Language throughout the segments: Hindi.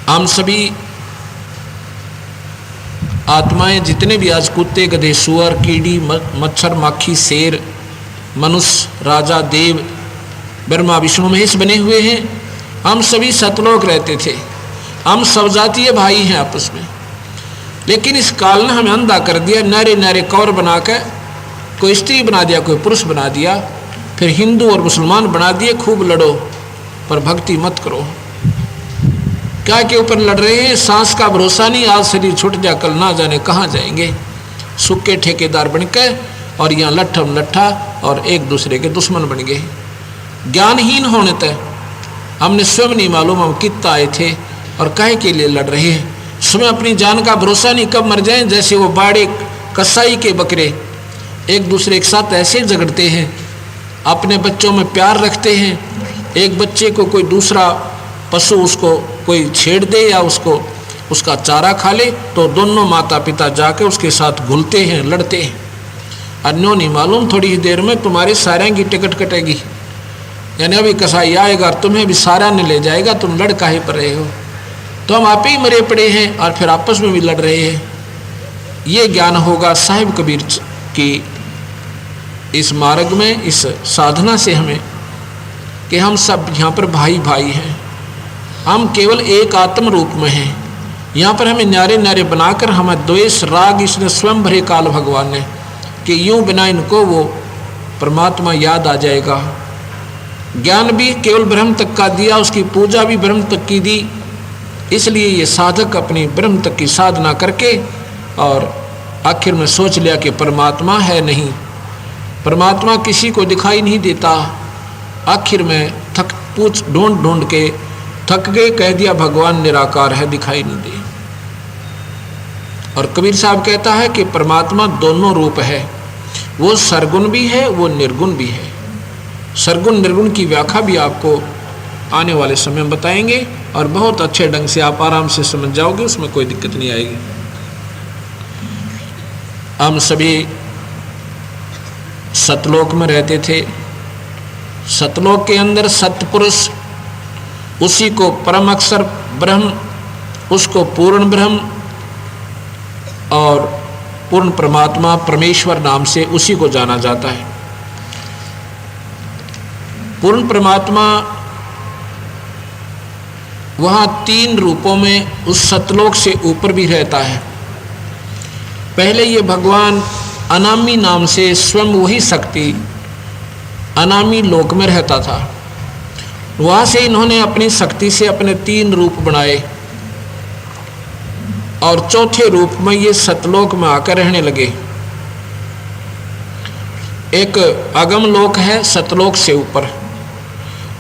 हम सभी आत्माएं जितने भी आज कुत्ते गधे सुअर कीड़ी मच्छर माखी शेर मनुष्य राजा देव ब्रह्मा विष्णु महेश बने हुए हैं, हम सभी सतलोक रहते थे। हम सब जातीय भाई हैं आपस में, लेकिन इस काल ने हमें अंधा कर दिया। नारे नारे कौर बनाकर कोई स्त्री बना दिया, कोई पुरुष बना दिया, फिर हिंदू और मुसलमान बना दिए। खूब लड़ो पर भक्ति मत करो। क्या के ऊपर लड़ रहे हैं? सांस का भरोसा नहीं, आज शरीर छूट जा कल ना जाने कहाँ जाएंगे। सुक्के ठेकेदार बनकर और यहाँ लट्ठम लट्ठा और एक दूसरे के दुश्मन बन गए। ज्ञानहीन होने तक हमने स्वयं नहीं मालूम हम कितना आए थे और काहे के लिए लड़ रहे हैं। स्वयं अपनी जान का भरोसा नहीं, कब मर जाएं। जैसे वो बाड़े कसाई के बकरे एक दूसरे के साथ ऐसे झगड़ते हैं, अपने बच्चों में प्यार रखते हैं। एक बच्चे को कोई दूसरा पशु उसको कोई छेड़ दे या उसका चारा खा ले तो दोनों माता पिता जाके उसके साथ घुलते हैं, लड़ते हैं। अन्यों नहीं मालूम थोड़ी ही देर में तुम्हारे सारे की टिकट कटेगी, यानी अभी कसाई आएगा और तुम्हें भी सारा ने ले जाएगा, तुम लड़ काहे पर रहे हो। तो हम आप ही मरे पड़े हैं और फिर आपस में भी लड़ रहे हैं। ये ज्ञान होगा साहिब कबीर की इस मार्ग में, इस साधना से हमें कि हम सब यहाँ पर भाई भाई हैं, हम केवल एक आत्म रूप में हैं। यहाँ पर हमें न्यारे न्यारे बनाकर हमें द्वेष राग इसने स्वयं भरे काल भगवान ने कि यूं बिना इनको वो परमात्मा याद आ जाएगा। ज्ञान भी केवल ब्रह्म तक का दिया, उसकी पूजा भी ब्रह्म तक की दी। इसलिए ये साधक अपनी ब्रह्म तक की साधना करके और आखिर में सोच लिया कि परमात्मा है नहीं, परमात्मा किसी को दिखाई नहीं देता। आखिर में ढूंढ ढूंढ के थक गए, कह दिया भगवान निराकार है, दिखाई नहीं दे। और कबीर साहब कहता है कि परमात्मा दोनों रूप है, वो सरगुण भी है, वो निर्गुण भी है। सरगुण निर्गुण की व्याख्या भी आपको आने वाले समय में बताएंगे और बहुत अच्छे ढंग से आप आराम से समझ जाओगे, उसमें कोई दिक्कत नहीं आएगी। हम सभी सतलोक में रहते थे। सतलोक के अंदर सतपुरुष, उसी को परम अक्षर ब्रह्म, उसको पूर्ण ब्रह्म और पूर्ण परमात्मा परमेश्वर नाम से उसी को जाना जाता है। पूर्ण परमात्मा वहाँ तीन रूपों में उस सतलोक से ऊपर भी रहता है। पहले ये भगवान अनामी नाम से स्वयं वही शक्ति अनामी लोक में रहता था। वहाँ से इन्होंने अपनी शक्ति से अपने तीन रूप बनाए और चौथे रूप में ये सतलोक में आकर रहने लगे। एक अगम लोक है सतलोक से ऊपर,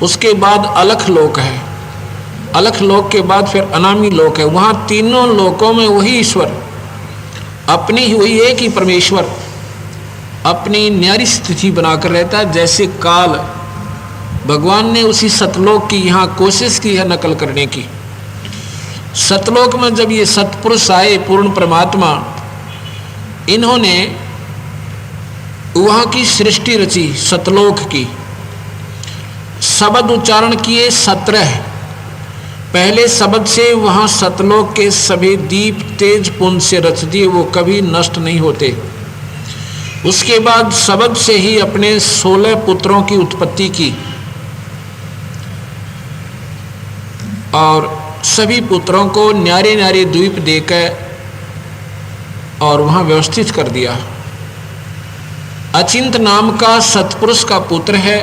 उसके बाद अलख लोक है, अलख लोक के बाद फिर अनामी लोक है। वहाँ तीनों लोकों में वही ईश्वर अपनी ही वही एक ही परमेश्वर अपनी न्यारी स्थिति बनाकर रहता है। जैसे काल भगवान ने उसी सतलोक की यहाँ कोशिश की है नकल करने की। सतलोक में जब ये सतपुरुष आए पूर्ण परमात्मा, इन्होंने वहाँ की सृष्टि रची सतलोक की। शब्द उच्चारण किए 17। पहले शब्द से वहाँ सतलोक के सभी दीप तेज पुंज से रच दिए, वो कभी नष्ट नहीं होते। उसके बाद शब्द से ही अपने 16 पुत्रों की उत्पत्ति की और सभी पुत्रों को न्यारे न्यारे द्वीप देकर और वहाँ व्यवस्थित कर दिया। अचिंत नाम का सतपुरुष का पुत्र है,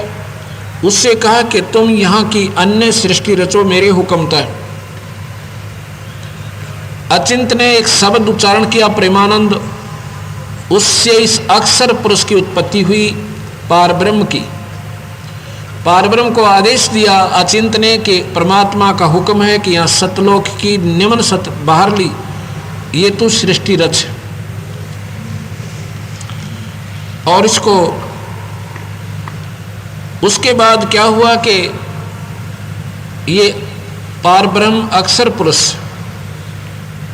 उससे कहा कि तुम यहाँ की अन्य सृष्टि रचो मेरे हुक्म तक। अचिंत ने एक शब्द उच्चारण किया प्रेमानंद, उससे इस अक्षर पुरुष की उत्पत्ति हुई पारब्रह्म की। पारब्रह्म को आदेश दिया अचिंत ने कि परमात्मा का हुक्म है कि यहाँ सतलोक की निम्न सत बाहर ली, ये तू सृष्टि रच। और इसको उसके बाद क्या हुआ कि ये पारब्रह्म अक्षर पुरुष,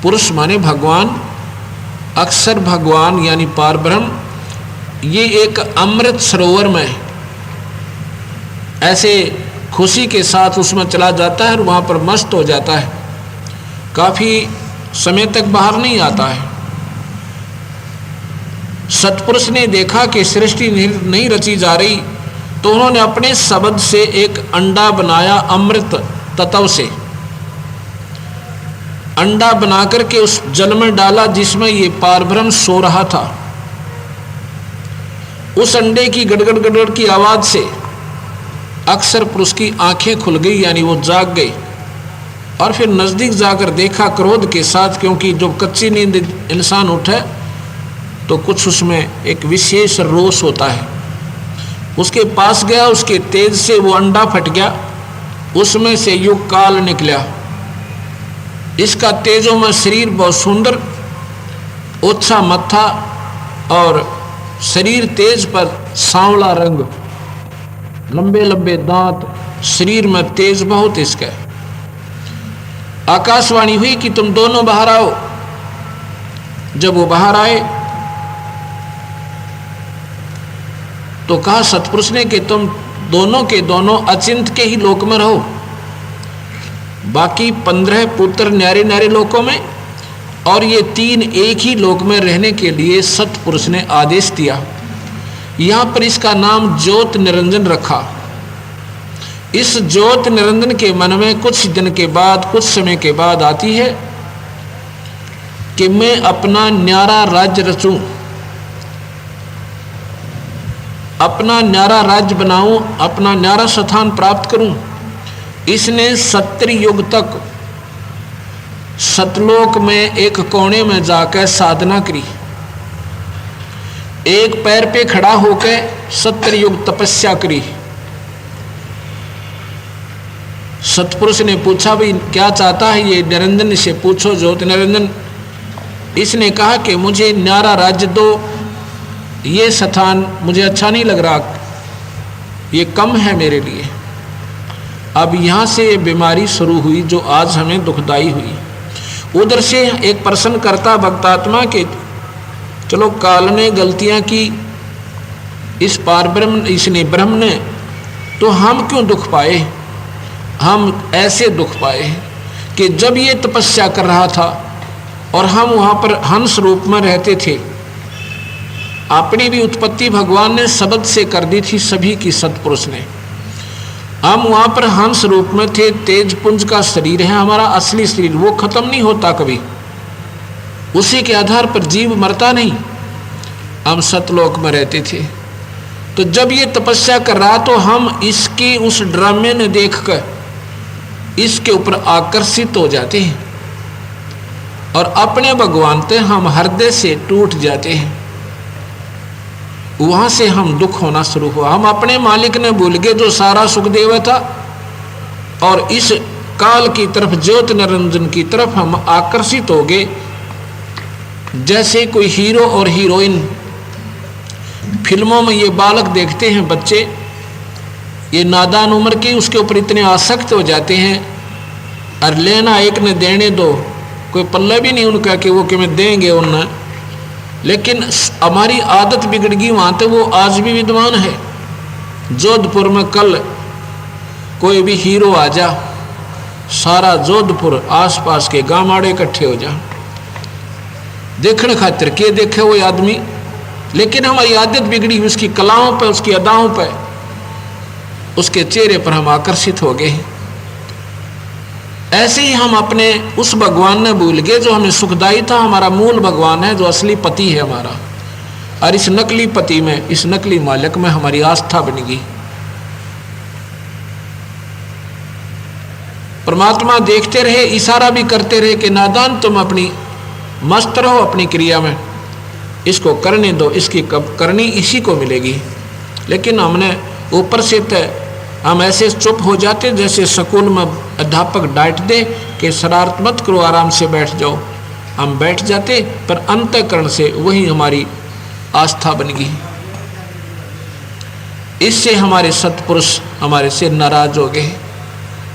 पुरुष माने भगवान, अक्षर भगवान यानी पारब्रह्म, ये एक अमृत सरोवर में ऐसे खुशी के साथ उसमें चला जाता है और वहाँ पर मस्त हो जाता है। काफी समय तक बाहर नहीं आता है। सतपुरुष ने देखा कि सृष्टि नहीं रची जा रही, तो उन्होंने अपने शब्द से एक अंडा बनाया, अमृत तत्व से अंडा बना करके उस जल में डाला जिसमें ये पारब्रह्म सो रहा था। उस अंडे की गड़गड़ गड़गड़ की आवाज से अक्षर पुरुष की आंखें खुल गई, यानी वो जाग गई। और फिर नजदीक जाकर देखा क्रोध के साथ, क्योंकि जब कच्ची नींद इंसान उठे तो कुछ उसमें एक विशेष रोष होता है। उसके पास गया, उसके तेज से वो अंडा फट गया, उसमें से युग काल निकला। इसका तेजों में शरीर बहुत सुंदर, ओछा मत्था और शरीर तेज पर सांवला रंग, लंबे लंबे दांत, शरीर में तेज बहुत इसका। आकाशवाणी हुई कि तुम दोनों बाहर आओ। जब वो बाहर आए तो कहा सतपुरुष ने कि तुम दोनों के दोनों अचिंत के ही लोक में रहो, बाकी 15 पुत्र न्यारे न्यारे लोकों में, और ये 3 एक ही लोक में रहने के लिए सतपुरुष ने आदेश दिया। यहाँ पर इसका नाम ज्योत निरंजन रखा। इस ज्योत निरंजन के मन में कुछ दिन के बाद, कुछ समय के बाद आती है कि मैं अपना न्यारा राज्य रचूं, अपना न्यारा राज्य बनाऊं, अपना न्यारा स्थान प्राप्त करूं। इसने 70 युग तक सतलोक में एक कोने में जाकर साधना करी, एक पैर पे खड़ा होकर 70 युग तपस्या करी। सतपुरुष ने पूछा, भाई क्या चाहता है ये? निरंजन से पूछो, ज्योति निरंजन। इसने कहा कि मुझे न्यारा राज्य दो, ये स्थान मुझे अच्छा नहीं लग रहा, ये कम है मेरे लिए। अब यहाँ से ये बीमारी शुरू हुई जो आज हमें दुखदाई हुई। उधर से एक प्रश्न करता भक्तात्मा के, चलो काल ने गलतियाँ की, इस पारब्रह्म इसने ब्रह्म ने, तो हम क्यों दुख पाए? हम ऐसे दुख पाए कि जब ये तपस्या कर रहा था और हम वहाँ पर हंस रूप में रहते थे, अपनी भी उत्पत्ति भगवान ने शब्द से कर दी थी सभी की, सतपुरुष ने। हम वहाँ पर हंस रूप में थे, तेज पुंज का शरीर है हमारा, असली शरीर वो खत्म नहीं होता कभी, उसी के आधार पर जीव मरता नहीं। हम सतलोक में रहते थे, तो जब ये तपस्या कर रहा तो हम इसकी उस ड्रामे ने देखकर इसके ऊपर आकर्षित हो जाते हैं और अपने भगवान से हम हृदय से टूट जाते हैं। वहां से हम दुख होना शुरू हुआ। हम अपने मालिक ने भूल गए जो सारा सुख देवा था, और इस काल की तरफ, ज्योति निरंजन की तरफ हम आकर्षित हो गए। जैसे कोई हीरो और हीरोइन फिल्मों में ये बालक देखते हैं, बच्चे ये नादान उम्र के, उसके ऊपर इतने आसक्त हो जाते हैं, और लेना एक ने देने दो, कोई पल्ला भी नहीं उनका कि वो कि मैं देंगे उन्हें। लेकिन हमारी आदत बिगड़ गई वहाँ तो वो आज भी विद्वान है। जोधपुर में कल कोई भी हीरो आ जा, सारा जोधपुर आसपास के गांव इकट्ठे हो जा देखने खातिर के देखे वो आदमी। लेकिन हमारी आदत बिगड़ी, उसकी कलाओं पर, उसकी अदाओं पर, उसके चेहरे पर हम आकर्षित हो गए। ऐसे ही हम अपने उस भगवान ने भूल गए जो हमें सुखदाई था, हमारा मूल भगवान है जो असली पति है हमारा, और इस नकली पति में, इस नकली मालिक में हमारी आस्था बन गई। परमात्मा देखते रहे, इशारा भी करते रहे कि नादान तुम अपनी मस्त रहो अपनी क्रिया में, इसको करने दो, इसकी करनी इसी को मिलेगी। लेकिन हमने ऊपर से तय हम ऐसे चुप हो जाते जैसे स्कूल में अध्यापक डांट दे कि शरारत मत करो, आराम से बैठ जाओ। हम बैठ जाते, पर अंतःकरण से वही हमारी आस्था बन गई। इससे हमारे सत्पुरुष हमारे से नाराज हो गए,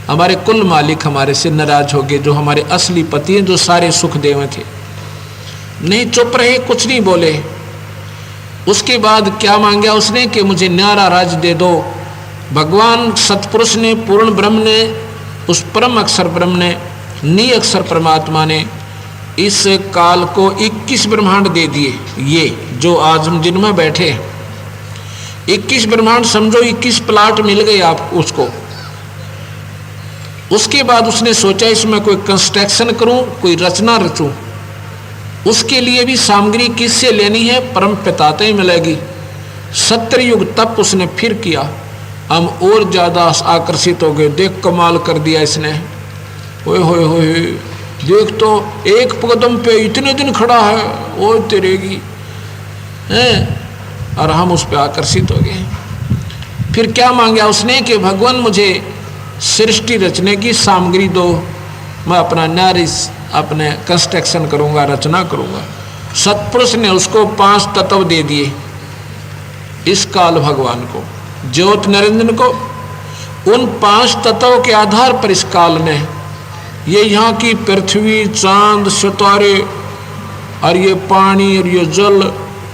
हमारे कुल मालिक हमारे से नाराज हो गए, जो हमारे असली पति हैं, जो सारे सुख देवे थे। नहीं चुप रहे, कुछ नहीं बोले। उसके बाद क्या मांगा उसने कि मुझे न्यारा राज दे दो। भगवान सतपुरुष ने, पूर्ण ब्रह्म ने, उस परम अक्षर ब्रह्म ने निअक्षर परमात्मा ने इस काल को 21 ब्रह्मांड दे दिए। ये जो आज हम जिनमें बैठे 21 ब्रह्मांड समझो, 21 प्लाट मिल गए आप उसको। उसके बाद उसने सोचा इसमें कोई कंस्ट्रक्शन करूं, कोई रचना रचूं। उसके लिए भी सामग्री किससे लेनी है? परम पिता से ही मिलेगी। सत्ययुग तप उसने फिर किया। हम और ज्यादा आकर्षित हो गए। देख कमाल कर दिया इसने, ओए होए होए, देख तो एक कदम पे इतने दिन खड़ा है, ओ तेरेगी हैं। और हम उस पर आकर्षित हो गए। फिर क्या मांगा उसने कि भगवान मुझे सृष्टि रचने की सामग्री दो, मैं अपना नारिस अपने कंस्ट्रक्शन करूंगा, रचना करूंगा। सतपुरुष ने उसको 5 तत्व दे दिए इस काल भगवान को, ज्योत निरंजन को। उन 5 तत्वों के आधार पर इस काल ने ये यहाँ की पृथ्वी, चांद, सितारे और ये पानी और ये जल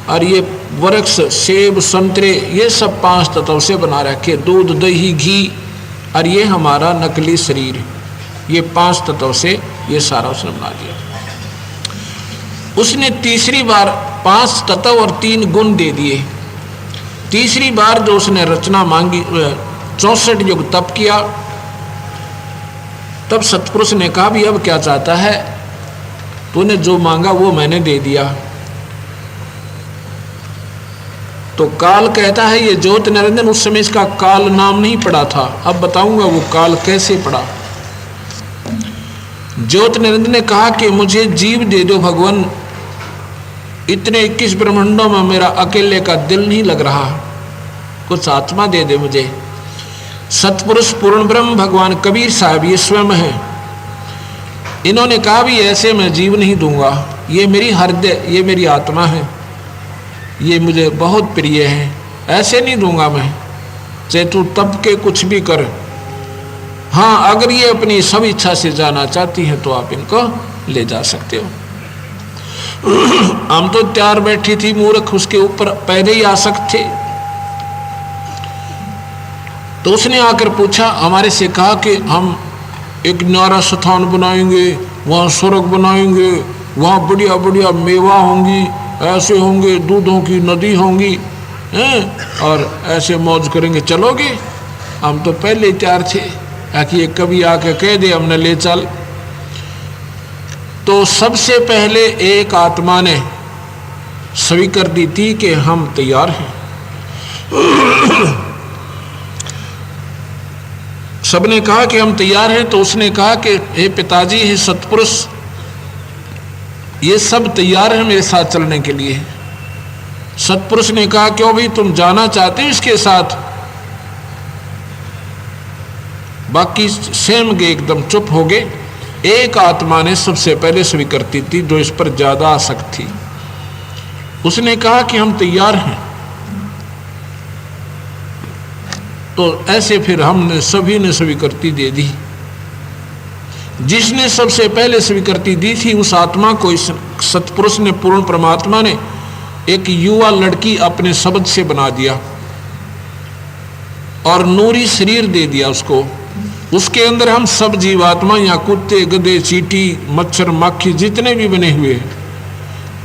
और ये वृक्ष, सेब, संतरे, ये सब 5 तत्व से बना रखे। दूध, दही, घी और ये हमारा नकली शरीर, ये 5 तत्व से ये सारा उसने बना दिया। उसने तीसरी बार 5 तत्व और 3 गुण दे दिए। तीसरी बार जो उसने रचना मांगी, 64 युग तप किया। तब सतपुरुष ने कहा भी अब क्या चाहता है? तूने जो मांगा वो मैंने दे दिया। तो काल कहता है ये ज्योत निरंजन, उस समय इसका काल नाम नहीं पड़ा था, अब बताऊंगा वो काल कैसे पड़ा। ज्योत निरंजन ने कहा कि मुझे जीव दे दो भगवान, इतने 21 ब्रह्मांडों में मेरा अकेले का दिल नहीं लग रहा, कुछ आत्मा दे दे मुझे। सतपुरुष पूर्ण ब्रह्म भगवान कबीर साहब ये स्वयं है। इन्होंने कहा भी ऐसे मैं जीव नहीं दूंगा, ये मेरी हृदय, ये मेरी आत्मा है, ये मुझे बहुत प्रिय है, ऐसे नहीं दूंगा मैं, चाहे तू तब के कुछ भी कर। हाँ, अगर ये अपनी सब इच्छा से जाना चाहती है तो आप इनको ले जा सकते हो। हम तो तैयार बैठी थी मूर्ख, उसके ऊपर पहले ही आसक्त थे। तो उसने आकर पूछा, हमारे से कहा कि हम एक न्यारा स्थान बनाएंगे, वहाँ स्वर्ग बनाएंगे, वहाँ बढ़िया बढ़िया मेवा होंगी, ऐसे होंगे, दूधों की नदी होंगी हैं, और ऐसे मौज करेंगे, चलोगे? हम तो पहले ही तैयार थे कि कभी आके कह दे हमने ले चल। तो सबसे पहले एक आत्मा ने स्वीकार दी थी कि हम तैयार हैं। सबने कहा कि हम तैयार हैं। तो उसने कहा कि हे पिताजी, हे सतपुरुष, ये सब तैयार है मेरे साथ चलने के लिए। सतपुरुष ने कहा क्यों भाई, तुम जाना चाहते हो इसके साथ? बाकी सेम गए, एकदम चुप हो गए। एक आत्मा ने सबसे पहले स्वीकृति थी, जो इस पर ज्यादा आसक्त थी। उसने कहा कि हम तैयार हैं। तो ऐसे फिर हमने सभी ने स्वीकृति दे दी। जिसने सबसे पहले स्वीकृति दी थी उस आत्मा को इस सतपुरुष ने, पूर्ण परमात्मा ने, एक युवा लड़की अपने शब्द से बना दिया और नूरी शरीर दे दिया उसको। उसके अंदर हम सब जीवात्मा, यहाँ कुत्ते, गधे, चींटी, मच्छर, माखी जितने भी बने हुए हैं,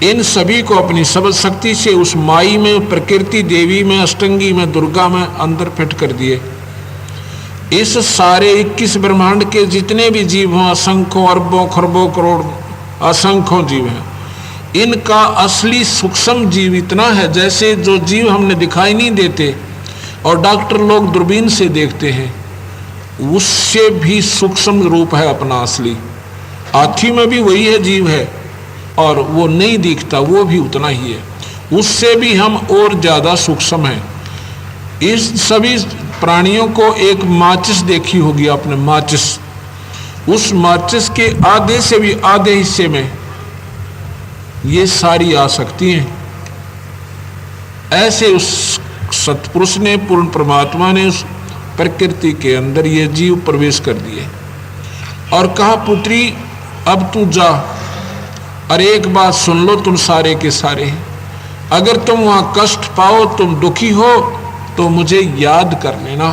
इन सभी को अपनी शब्द शक्ति से उस माई में, प्रकृति देवी में, अष्टंगी में, दुर्गा में अंदर फिट कर दिए। इस सारे 21 ब्रह्मांड के जितने भी जीव हैं, असंख्यों, अरबों, खरबों, करोड़, असंख्यों जीव हैं, इनका असली सूक्ष्म जीव इतना है, जैसे जो जीव हमने दिखाई नहीं देते और डॉक्टर लोग दूरबीन से देखते हैं, उससे भी सूक्ष्म रूप है अपना असली। हाथी में भी वही है, जीव है, और वो नहीं दिखता, वो भी उतना ही है। उससे भी हम और ज्यादा सूक्ष्म हैं। इस सभी प्राणियों को एक माचिस देखी होगी आपने, माचिस। उस माचिस के आधे से भी आधे हिस्से में ये सारी आ सकती हैं। ऐसे उस सतपुरुष ने, पूर्ण परमात्मा ने उस प्रकृति के अंदर ये जीव प्रवेश कर दिए और कहा, पुत्री अब तू जा, और एक बात सुन लो तुम सारे के सारे, अगर तुम वहां कष्ट पाओ, तुम दुखी हो, तो मुझे याद कर लेना,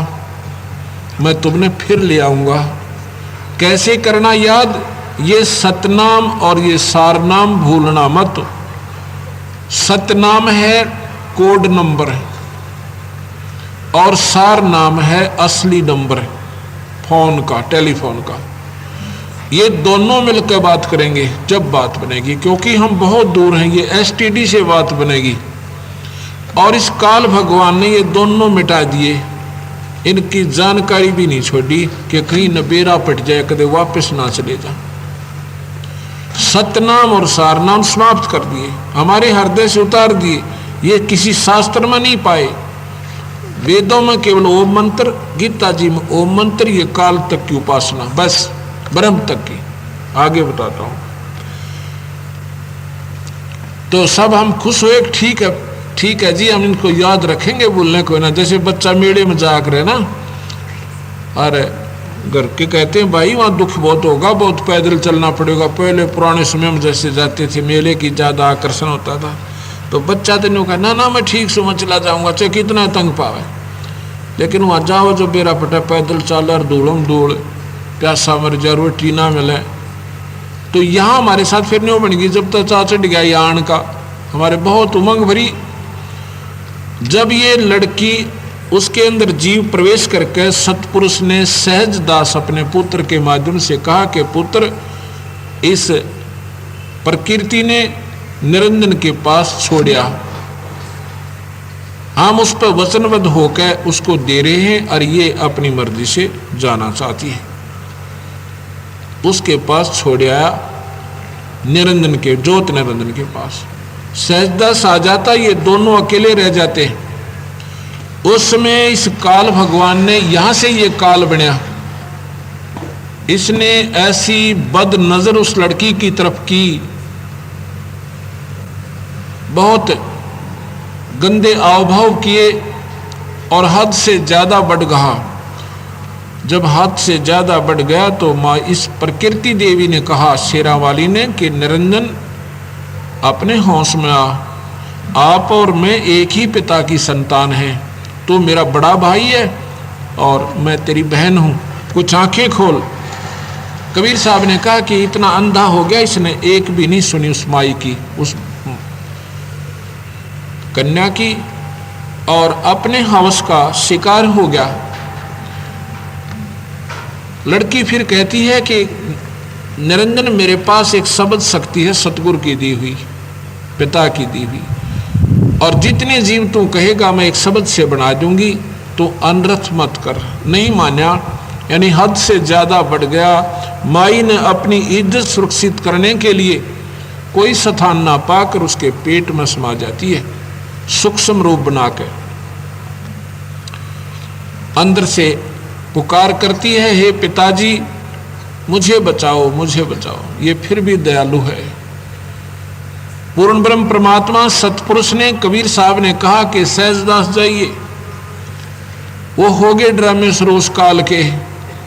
मैं तुमने फिर ले आऊंगा। कैसे करना याद? ये सतनाम और ये सारनाम भूलना मत। सतनाम है कोड नंबर है और सार नाम है असली नंबर है फोन का, टेलीफोन का। ये दोनों मिलकर बात करेंगे जब बात बनेगी, क्योंकि हम बहुत दूर हैं। ये एसटीडी से बात बनेगी और इस काल भगवान ने ये दोनों मिटा दिए, इनकी जानकारी भी नहीं छोड़ी कि कहीं न बेड़ा पट जाए, कदे वापस ना चले जा। सतनाम और सारनाम समाप्त कर दिए, हमारे हृदय से उतार दिए। ये किसी शास्त्र में नहीं पाए। वेदों में केवल ओम मंत्र, गीता जी में ओम मंत्र, ये काल तक की उपासना, बस ब्रह्म तक की। आगे बताता हूं। तो सब हम खुश हुए, ठीक है ठीक है जी, हम इनको याद रखेंगे, बोलने को ना। जैसे बच्चा मेले में जा कर ना, अरे घर के कहते हैं भाई वहाँ दुख बहुत होगा, बहुत पैदल चलना पड़ेगा। पहले पुराने समय में जैसे जाते थे, मेले की ज़्यादा आकर्षण होता था। तो बच्चा तो नहीं कहा ना मैं ठीक से मैं चला जाऊँगा, चाहे कितना तंग पावे। लेकिन वहाँ जाओ जो बेरा पटा पैदल चल और धूलम धूल, प्यासा मर जा, रोटी ना मिले। तो यहाँ हमारे साथ फिर नहीं बन गई। जब तक चा चढ़ गया यान का, हमारे बहुत उमंग भरी। जब ये लड़की उसके अंदर जीव प्रवेश करके सतपुरुष ने सहज दास अपने पुत्र के माध्यम से कहा कि पुत्र, इस प्रकृति ने निरंजन के पास छोड़ा, हम उस पर वचनबद्ध होकर उसको दे रहे हैं और ये अपनी मर्जी से जाना चाहती है। उसके पास छोड़ा निरंजन के, ज्योत निरंजन के पास। सहजदास आ जाता, ये दोनों अकेले रह जाते हैं। उस समय इस काल भगवान ने, यहां से ये काल बनया, इसने ऐसी बद नजर उस लड़की की तरफ की, बहुत गंदे आवभाव किए और हद से ज्यादा बढ़ गया। जब हद से ज्यादा बढ़ गया तो माँ इस प्रकृति देवी ने कहा, शेरा वाली ने, कि निरंजन अपने होश में आ, आप और मैं एक ही पिता की संतान हैं। तो मेरा बड़ा भाई है और मैं तेरी बहन हूं, कुछ आंखें खोल। कबीर साहब ने कहा कि इतना अंधा हो गया, इसने एक भी नहीं सुनी उस माई की, उस कन्या की, और अपने हवस का शिकार हो गया। लड़की फिर कहती है कि निरंजन, मेरे पास एक शब्द शक्ति है, सतगुरु की दी हुई, पिता की दी हुई, और जितने जीव तू कहेगा मैं एक शब्द से बना दूंगी, तो अनर्थ मत कर। नहीं माना, यानी हद से ज्यादा बढ़ गया। माई ने अपनी इज्जत सुरक्षित करने के लिए कोई स्थान ना पाकर उसके पेट में समा जाती है, सूक्ष्म रूप बनाकर अंदर से पुकार करती है, हे पिताजी मुझे बचाओ, मुझे बचाओ। ये फिर भी दयालु है। पूर्ण ब्रह्म परमात्मा सतपुरुष ने, कबीर साहब ने कहा कि सहजदास जाइए, वो हो गए ड्रामे सरोस काल के,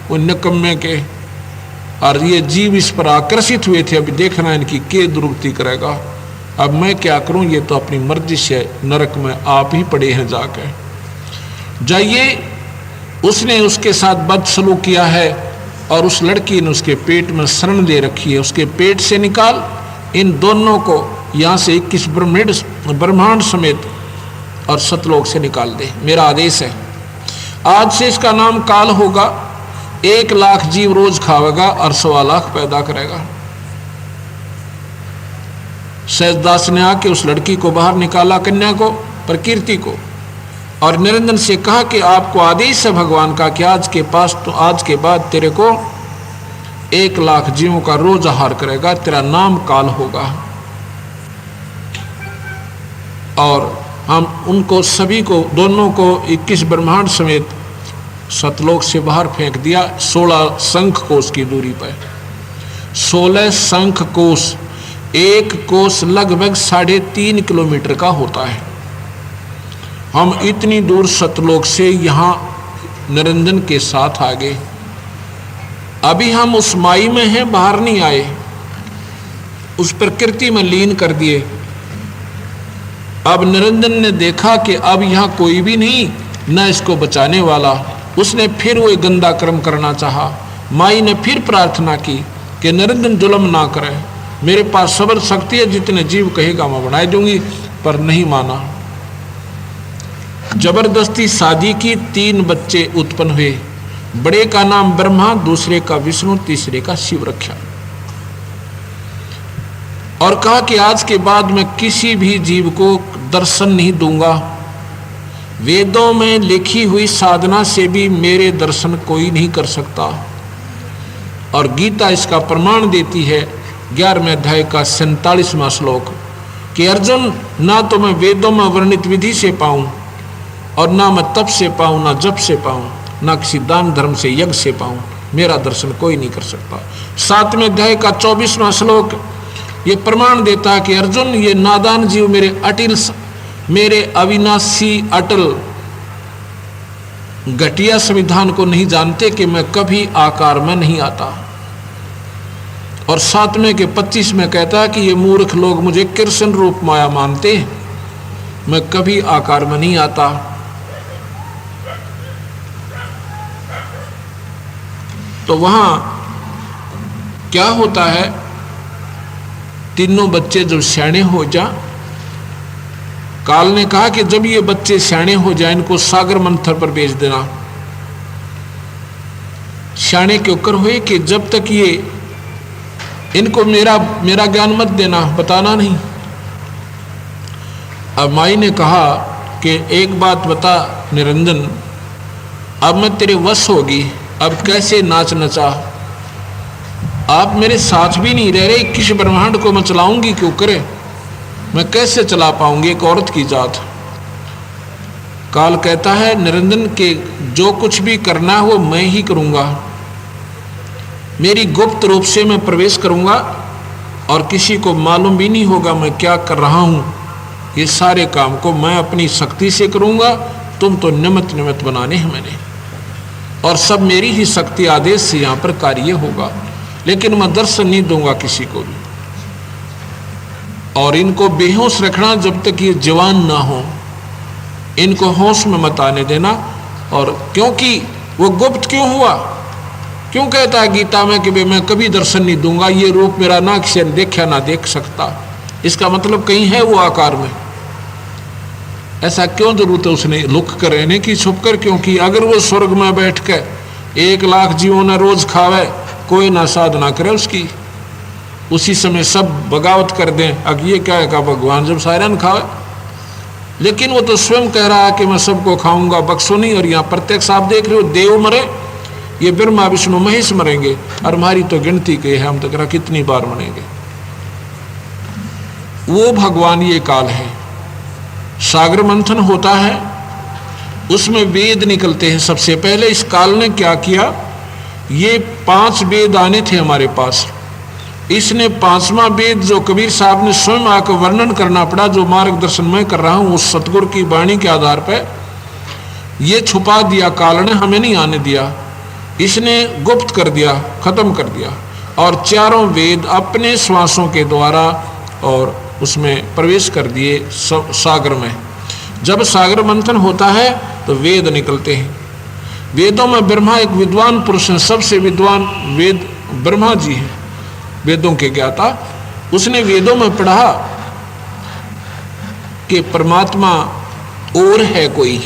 वो निकम्मे के, और ये जीव इस पर आकर्षित हुए थे। अभी देखना इनकी के दुर्गति करेगा। अब मैं क्या करूं, ये तो अपनी मर्जी से नरक में आप ही पड़े हैं, जाके जाइए। उसने उसके साथ बदसलूक किया है और उस लड़की ने उसके पेट में शरण दे रखी है। उसके पेट से निकाल इन दोनों को, यहाँ से 21 ब्रह्मांड समेत और सतलोक से निकाल दे, मेरा आदेश है। आज से इसका नाम काल होगा। 1 लाख जीव रोज खावेगा और 1.25 लाख पैदा करेगा। सहजदास ने आके उस लड़की को बाहर निकाला, कन्या को, प्रकृति को, और निरंजन से कहा कि आपको आदेश है भगवान का कि आज के बाद तेरे को 1 लाख जीवों का रोज आहार करेगा, तेरा नाम काल होगा। और हम उनको सभी को, दोनों को 21 ब्रह्मांड समेत सतलोक से बाहर फेंक दिया। 16 शंख कोश की दूरी पर, 16 शंख कोश। 1 कोश लगभग 3.5 किलोमीटर का होता है। हम इतनी दूर सतलोक से यहाँ निरंजन के साथ आ गए। अभी हम उस माई में हैं, बाहर नहीं आए, उस प्रकृति में लीन कर दिए। अब निरंजन ने देखा कि अब यहाँ कोई भी नहीं, न इसको बचाने वाला। उसने फिर वो गंदा कर्म करना चाहा। माई ने फिर प्रार्थना की कि निरंजन जुल्म ना करे, मेरे पास सब्र शक्ति है, जितने जीव कहेगा मैं बढ़ा दूंगी, पर नहीं माना। जबरदस्ती शादी की, 3 बच्चे उत्पन्न हुए। बड़े का नाम ब्रह्मा, दूसरे का विष्णु, तीसरे का शिव रखा। और कहा कि आज के बाद मैं किसी भी जीव को दर्शन नहीं दूंगा। वेदों में लिखी हुई साधना से भी मेरे दर्शन कोई नहीं कर सकता। और गीता इसका प्रमाण देती है 11वें अध्याय का 47वां श्लोक कि अर्जुन, ना तो मैं वेदों में वर्णित विधि से पाऊं, और ना मैं तप से पाऊं, ना जप से पाऊं, ना किसी दान धर्म से यज्ञ से पाऊं, मेरा दर्शन कोई नहीं कर सकता। 7वें अध्याय का 24वां श्लोक ये प्रमाण देता है कि अर्जुन, ये नादान जीव मेरे अविनाशी अटल घटिया संविधान को नहीं जानते कि मैं कभी आकार में नहीं आता। और 7वें के 25 में कहता है कि ये मूर्ख लोग मुझे कृष्ण रूप माया मानते, मैं कभी आकार में नहीं आता। तो वहां क्या होता है, तीनों बच्चे जब सयाने हो जा, काल ने कहा कि जब ये बच्चे सयाने हो जाए इनको सागर मंथर पर भेज देना। सयाने के ऊपर हुए कि जब तक ये इनको मेरा ज्ञान मत देना, बताना नहीं। अब माई ने कहा कि एक बात बता निरंजन, अब मैं तेरे वश होगी, अब कैसे नाच नचा, आप मेरे साथ भी नहीं रह रहे, किस ब्रह्मांड को मैं चलाऊंगी क्यों करे, मैं कैसे चला पाऊंगी एक औरत की जात। काल कहता है निरंजन के जो कुछ भी करना है वो मैं ही करूंगा, मेरी गुप्त रूप से मैं प्रवेश करूंगा और किसी को मालूम भी नहीं होगा मैं क्या कर रहा हूं। ये सारे काम को मैं अपनी शक्ति से करूंगा, तुम तो निमित्त बनाने हैं मैंने, और सब मेरी ही शक्ति आदेश से यहां पर कार्य होगा, लेकिन मैं दर्शन नहीं दूंगा किसी को भी। और इनको बेहोश रखना जब तक ये जवान ना हो, इनको होश में मत आने देना। और क्योंकि वो गुप्त क्यों हुआ, क्यों कहता है गीता में कि मैं कभी दर्शन नहीं दूंगा, ये रूप मेरा ना किसी ने देखा ना देख सकता, इसका मतलब कहीं है वो आकार में। ऐसा क्यों जरूरत है उसने लुक कर रहने की, छुप कर? क्योंकि अगर वो स्वर्ग में बैठ कर 1 लाख जीवों ने रोज खावे, कोई ना साधना करे उसकी, उसी समय सब बगावत कर दें, अब ये क्या है का भगवान जब सायरन खावे। लेकिन वो तो स्वयं कह रहा है कि मैं सबको खाऊंगा, बख्शो नहीं। और यहाँ प्रत्यक्ष आप देख रहे हो, देव मरे, ये ब्रह्मा विष्णु महेश मरेंगे, और हमारी तो गिनती के है, हम तो कह रहा कितनी बार मरेंगे। वो भगवान ये काल है। सागर मंथन होता है, उसमें वेद निकलते हैं। सबसे पहले इस काल ने क्या किया, ये 5 वेद आने थे हमारे पास, इसने 5वां वेद जो कबीर साहब ने स्वयं आकर वर्णन करना पड़ा, जो मार्गदर्शन मैं कर रहा हूं उस सतगुरु की वाणी के आधार पर, ये छुपा दिया काल ने, हमें नहीं आने दिया, इसने गुप्त कर दिया, खत्म कर दिया। और 4 वेद अपने श्वासों के द्वारा और उसमें प्रवेश कर दिए सागर में। जब सागर मंथन होता है तो वेद निकलते हैं। वेदों में ब्रह्मा एक विद्वान पुरुष है, सबसे विद्वान वेद ब्रह्मा जी हैं, वेदों के ज्ञाता। उसने वेदों में पढ़ा कि परमात्मा और है कोई,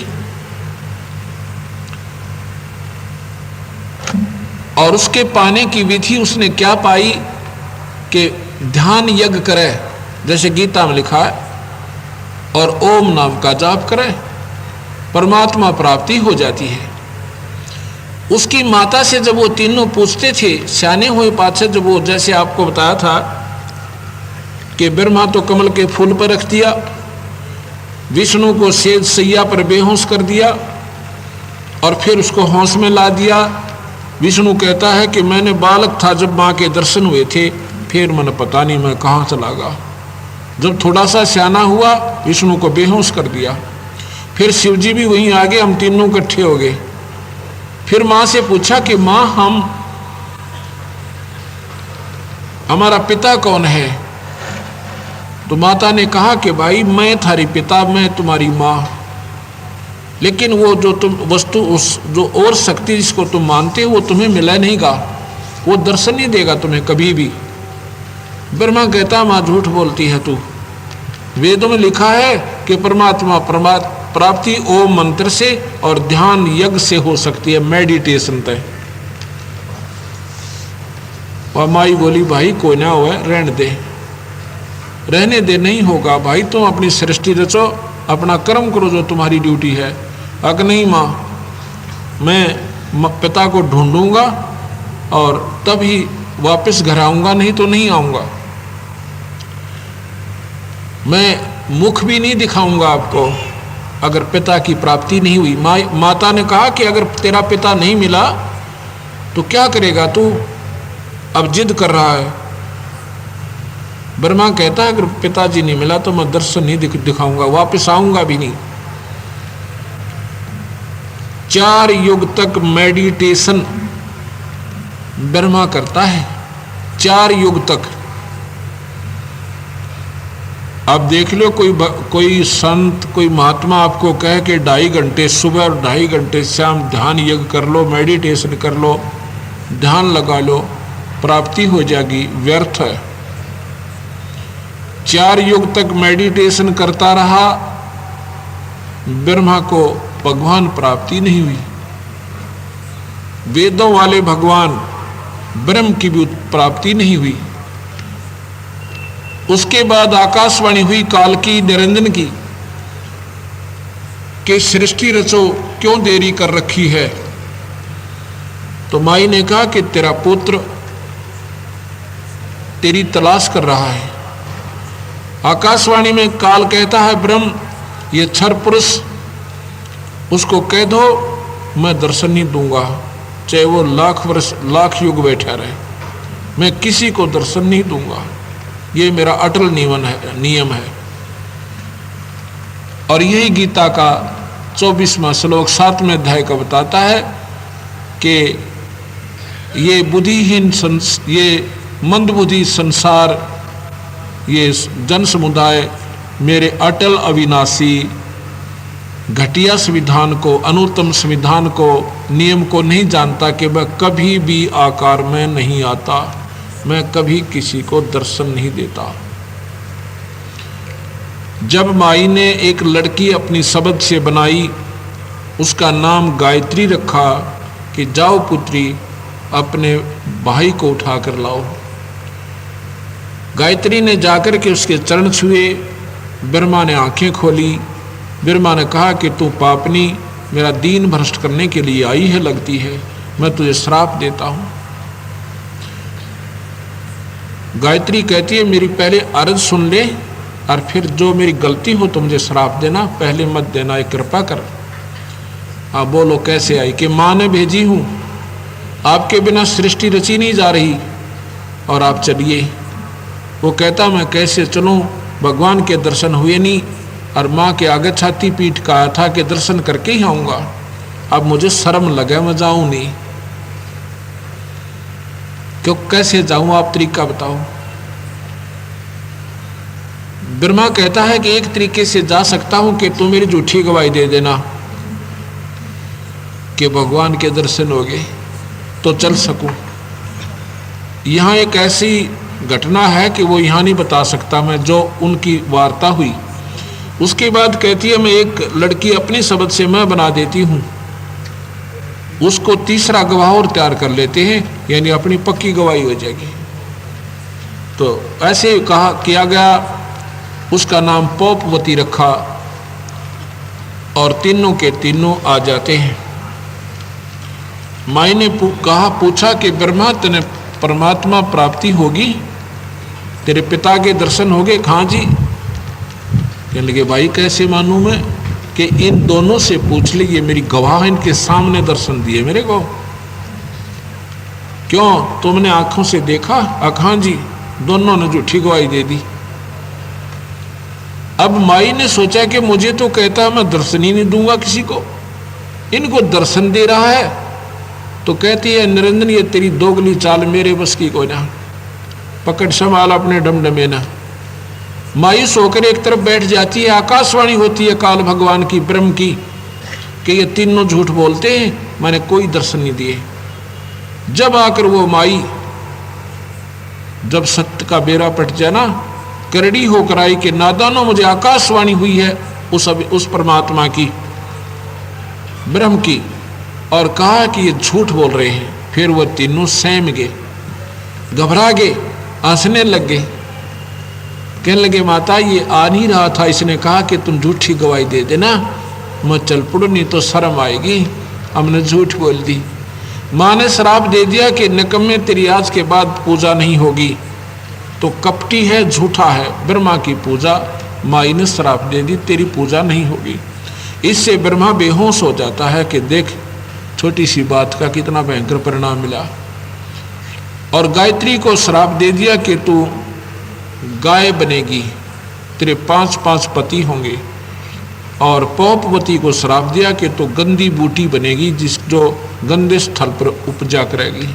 और उसके पाने की विधि उसने क्या पाई कि ध्यान यज्ञ करे, जैसे गीता में लिखा है, और ओम नाम का जाप करे, परमात्मा प्राप्ति हो जाती है। उसकी माता से जब वो तीनों पूछते थे, सियाने हुए पाछे, जब वो जैसे आपको बताया था कि ब्रह्मा तो कमल के फूल पर रख दिया, विष्णु को सेज सैया पर बेहोश कर दिया, और फिर उसको होश में ला दिया। विष्णु कहता है कि मैंने बालक था जब माँ के दर्शन हुए थे, फिर मैंने पता नहीं मैं कहाँ चला गया। जब थोड़ा सा सियाना हुआ, विष्णु को बेहोश कर दिया, फिर शिवजी भी वहीं आ गए, हम तीनों इकट्ठे हो गए। फिर माँ से पूछा कि माँ हमारा पिता कौन है? तो माता ने कहा कि भाई मैं थारी पिता, मैं तुम्हारी माँ, लेकिन वो जो तुम वस्तु, उस जो और शक्ति जिसको तुम मानते हो वो तुम्हें मिला नहीं गा। वो दर्शन नहीं देगा तुम्हें कभी भी। ब्रह्मा कहता माँ झूठ बोलती है तू, वेदों में लिखा है कि परमात्मा प्राप्ति ओम मंत्र से और ध्यान यज्ञ से हो सकती है, मेडिटेशन तय। और माई बोली भाई कोई ना हुआ रहने दे, रहने दे, नहीं होगा भाई, तुम अपनी सृष्टि रचो, अपना कर्म करो जो तुम्हारी ड्यूटी है। अगर नहीं माँ, मैं पिता को ढूंढूंगा और तभी वापस घर आऊंगा, नहीं तो नहीं आऊंगा। मैं मुख भी नहीं दिखाऊंगा आपको अगर पिता की प्राप्ति नहीं हुई। माता ने कहा कि अगर तेरा पिता नहीं मिला तो क्या करेगा तू, अब जिद कर रहा है। ब्रह्मा कहता है अगर पिताजी नहीं मिला तो मैं दर्शन नहीं दिखाऊंगा, वापस आऊंगा भी नहीं। 4 युग तक मेडिटेशन ब्रह्मा करता है, 4 युग तक। आप देख लो कोई संत, कोई महात्मा आपको कहे कि 2.5 घंटे सुबह और 2.5 घंटे शाम ध्यान यज्ञ कर लो, मेडिटेशन कर लो, ध्यान लगा लो, प्राप्ति हो जाएगी, व्यर्थ है। 4 युग तक मेडिटेशन करता रहा, ब्रह्मा को भगवान प्राप्ति नहीं हुई। वेदों वाले भगवान ब्रह्म की भी प्राप्ति नहीं हुई। उसके बाद आकाशवाणी हुई काल की, निरंजन की, कि सृष्टि रचो, क्यों देरी कर रखी है। तो माई ने कहा कि तेरा पुत्र तेरी तलाश कर रहा है। आकाशवाणी में काल कहता है ब्रह्म, ये क्षर पुरुष, उसको कह दो मैं दर्शन नहीं दूंगा, चाहे वो 1,00,000 वर्ष 1,00,000 युग बैठा रहे, मैं किसी को दर्शन नहीं दूंगा। ये मेरा अटल नियम है। और यही गीता का 24वां श्लोक 7वें अध्याय का बताता है कि ये बुद्धिहीन ये मंदबुद्धि संसार, ये जन समुदाय मेरे अटल अविनाशी घटिया संविधान को, अनुत्तम संविधान को, नियम को नहीं जानता कि मैं कभी भी आकार में नहीं आता, मैं कभी किसी को दर्शन नहीं देता। जब माई ने एक लड़की अपनी शब्द से बनाई, उसका नाम गायत्री रखा कि जाओ पुत्री अपने भाई को उठा कर लाओ। गायत्री ने जाकर के उसके चरण छुए। ब्रह्मा ने आंखें खोली। ब्रह्मा ने कहा कि तू पापनी मेरा दीन भ्रष्ट करने के लिए आई है लगती है, मैं तुझे श्राप देता हूँ। गायत्री कहती है मेरी पहले अर्ज सुन ले और फिर जो मेरी गलती हो तो मुझे श्राप देना, पहले मत देना, एक कृपा कर। आप बोलो कैसे आई? कि माँ ने भेजी हूँ, आपके बिना सृष्टि रची नहीं जा रही और आप चलिए। वो कहता मैं कैसे चलूँ, भगवान के दर्शन हुए नहीं और माँ के आगे छाती पीट का आया था कि दर्शन करके ही आऊँगा। अब मुझे शर्म लगे, मैं जाऊँ नहीं। क्यों, कैसे जाऊं, आप तरीका बताओ। ब्रह्मा कहता है कि एक तरीके से जा सकता हूं कि तू मेरी झूठी गवाही दे देना कि भगवान के दर्शन हो गए तो चल सकूं। यहां एक ऐसी घटना है कि वो यहां नहीं बता सकता मैं, जो उनकी वार्ता हुई। उसके बाद कहती है मैं एक लड़की अपनी शब्द से मैं बना देती हूं, उसको तीसरा गवाह और तैयार कर लेते हैं, यानी अपनी पक्की गवाही हो जाएगी। तो ऐसे कहा किया गया। उसका नाम पोपवती रखा और तीनों के तीनों आ जाते हैं। माई ने पूछा कि ब्रह्मा तेने परमात्मा प्राप्ति होगी, तेरे पिता के दर्शन हो गए? हाँ जी। कहने लगे भाई कैसे मानूं मैं? कि इन दोनों से पूछ लीजिए, मेरी गवाह इनके सामने दर्शन दिए मेरे को। क्यों, तुमने आंखों से देखा? हाँ जी। दोनों ने झूठी गवाही दे दी। अब माई ने सोचा कि मुझे तो कहता है मैं दर्शन ही नहीं दूंगा किसी को, इनको दर्शन दे रहा है। तो कहती है निरंजन ये तेरी दोगली चाल मेरे बस की कोई ना, पकड़ संभाल अपने डमडमे ना। मायूस होकर एक तरफ बैठ जाती है। आकाशवाणी होती है काल भगवान की, ब्रह्म की, कि ये तीनों झूठ बोलते हैं, मैंने कोई दर्शन नहीं दिए। जब आकर वो माई, जब सत्य का बेड़ा पट जाए ना, करड़ी होकर आई कि नादानों मुझे आकाशवाणी हुई है उस परमात्मा की, ब्रह्म की, और कहा कि ये झूठ बोल रहे हैं। फिर वो तीनों सहम गए, घबरा गए, हंसने लग गए, कहने लगे माता ये आ नहीं रहा था, इसने कहा कि तुम झूठी गवाही दे देना, मैं चल पड़ू नहीं तो शर्म आएगी, हमने झूठ बोल दी। माँ ने श्राप दे दिया कि निकम्मे तेरी आज के बाद पूजा नहीं होगी, तो कपटी है, झूठा है, ब्रह्मा की पूजा माई ने श्राप दे दी, तेरी पूजा नहीं होगी। इससे ब्रह्मा बेहोश हो जाता है कि देख छोटी सी बात का कितना भयंकर परिणाम मिला। और गायत्री को श्राप दे दिया कि तू गाय बनेगी, तेरे 5 पति होंगे। और पौपवती को श्राप दिया कि तू गंदी बूटी बनेगी, जो गंदे स्थल पर उपजा करेगी।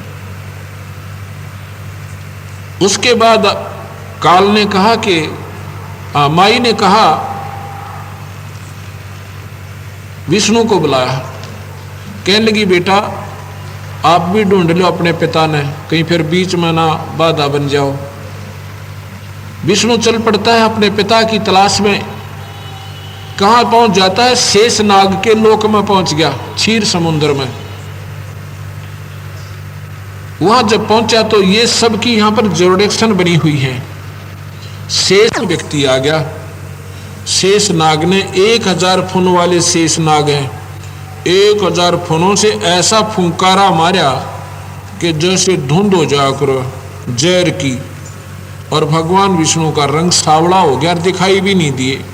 उसके बाद काल ने कहा कि माई ने कहा, विष्णु को बुलाया, कहने लगी बेटा आप भी ढूंढ लो अपने पिता ने, कहीं फिर बीच में ना बाधा बन जाओ। विष्णु चल पड़ता है अपने पिता की तलाश में। कहाँ पहुंच जाता है? शेष नाग के लोक में पहुंच गया, क्षीर समुद्र में। वहां जब पहुंचा तो ये सब की यहां पर जोड़ेक्शन बनी हुई है। शेष व्यक्ति आ गया, शेष नाग ने 1000 फुन वाले शेष नाग हैं, 1000 फुनों से ऐसा फुंकारा मारा कि जैसे धुंध हो जाया करो जहर की, और भगवान विष्णु का रंग सावड़ा हो गया, दिखाई भी नहीं दिए।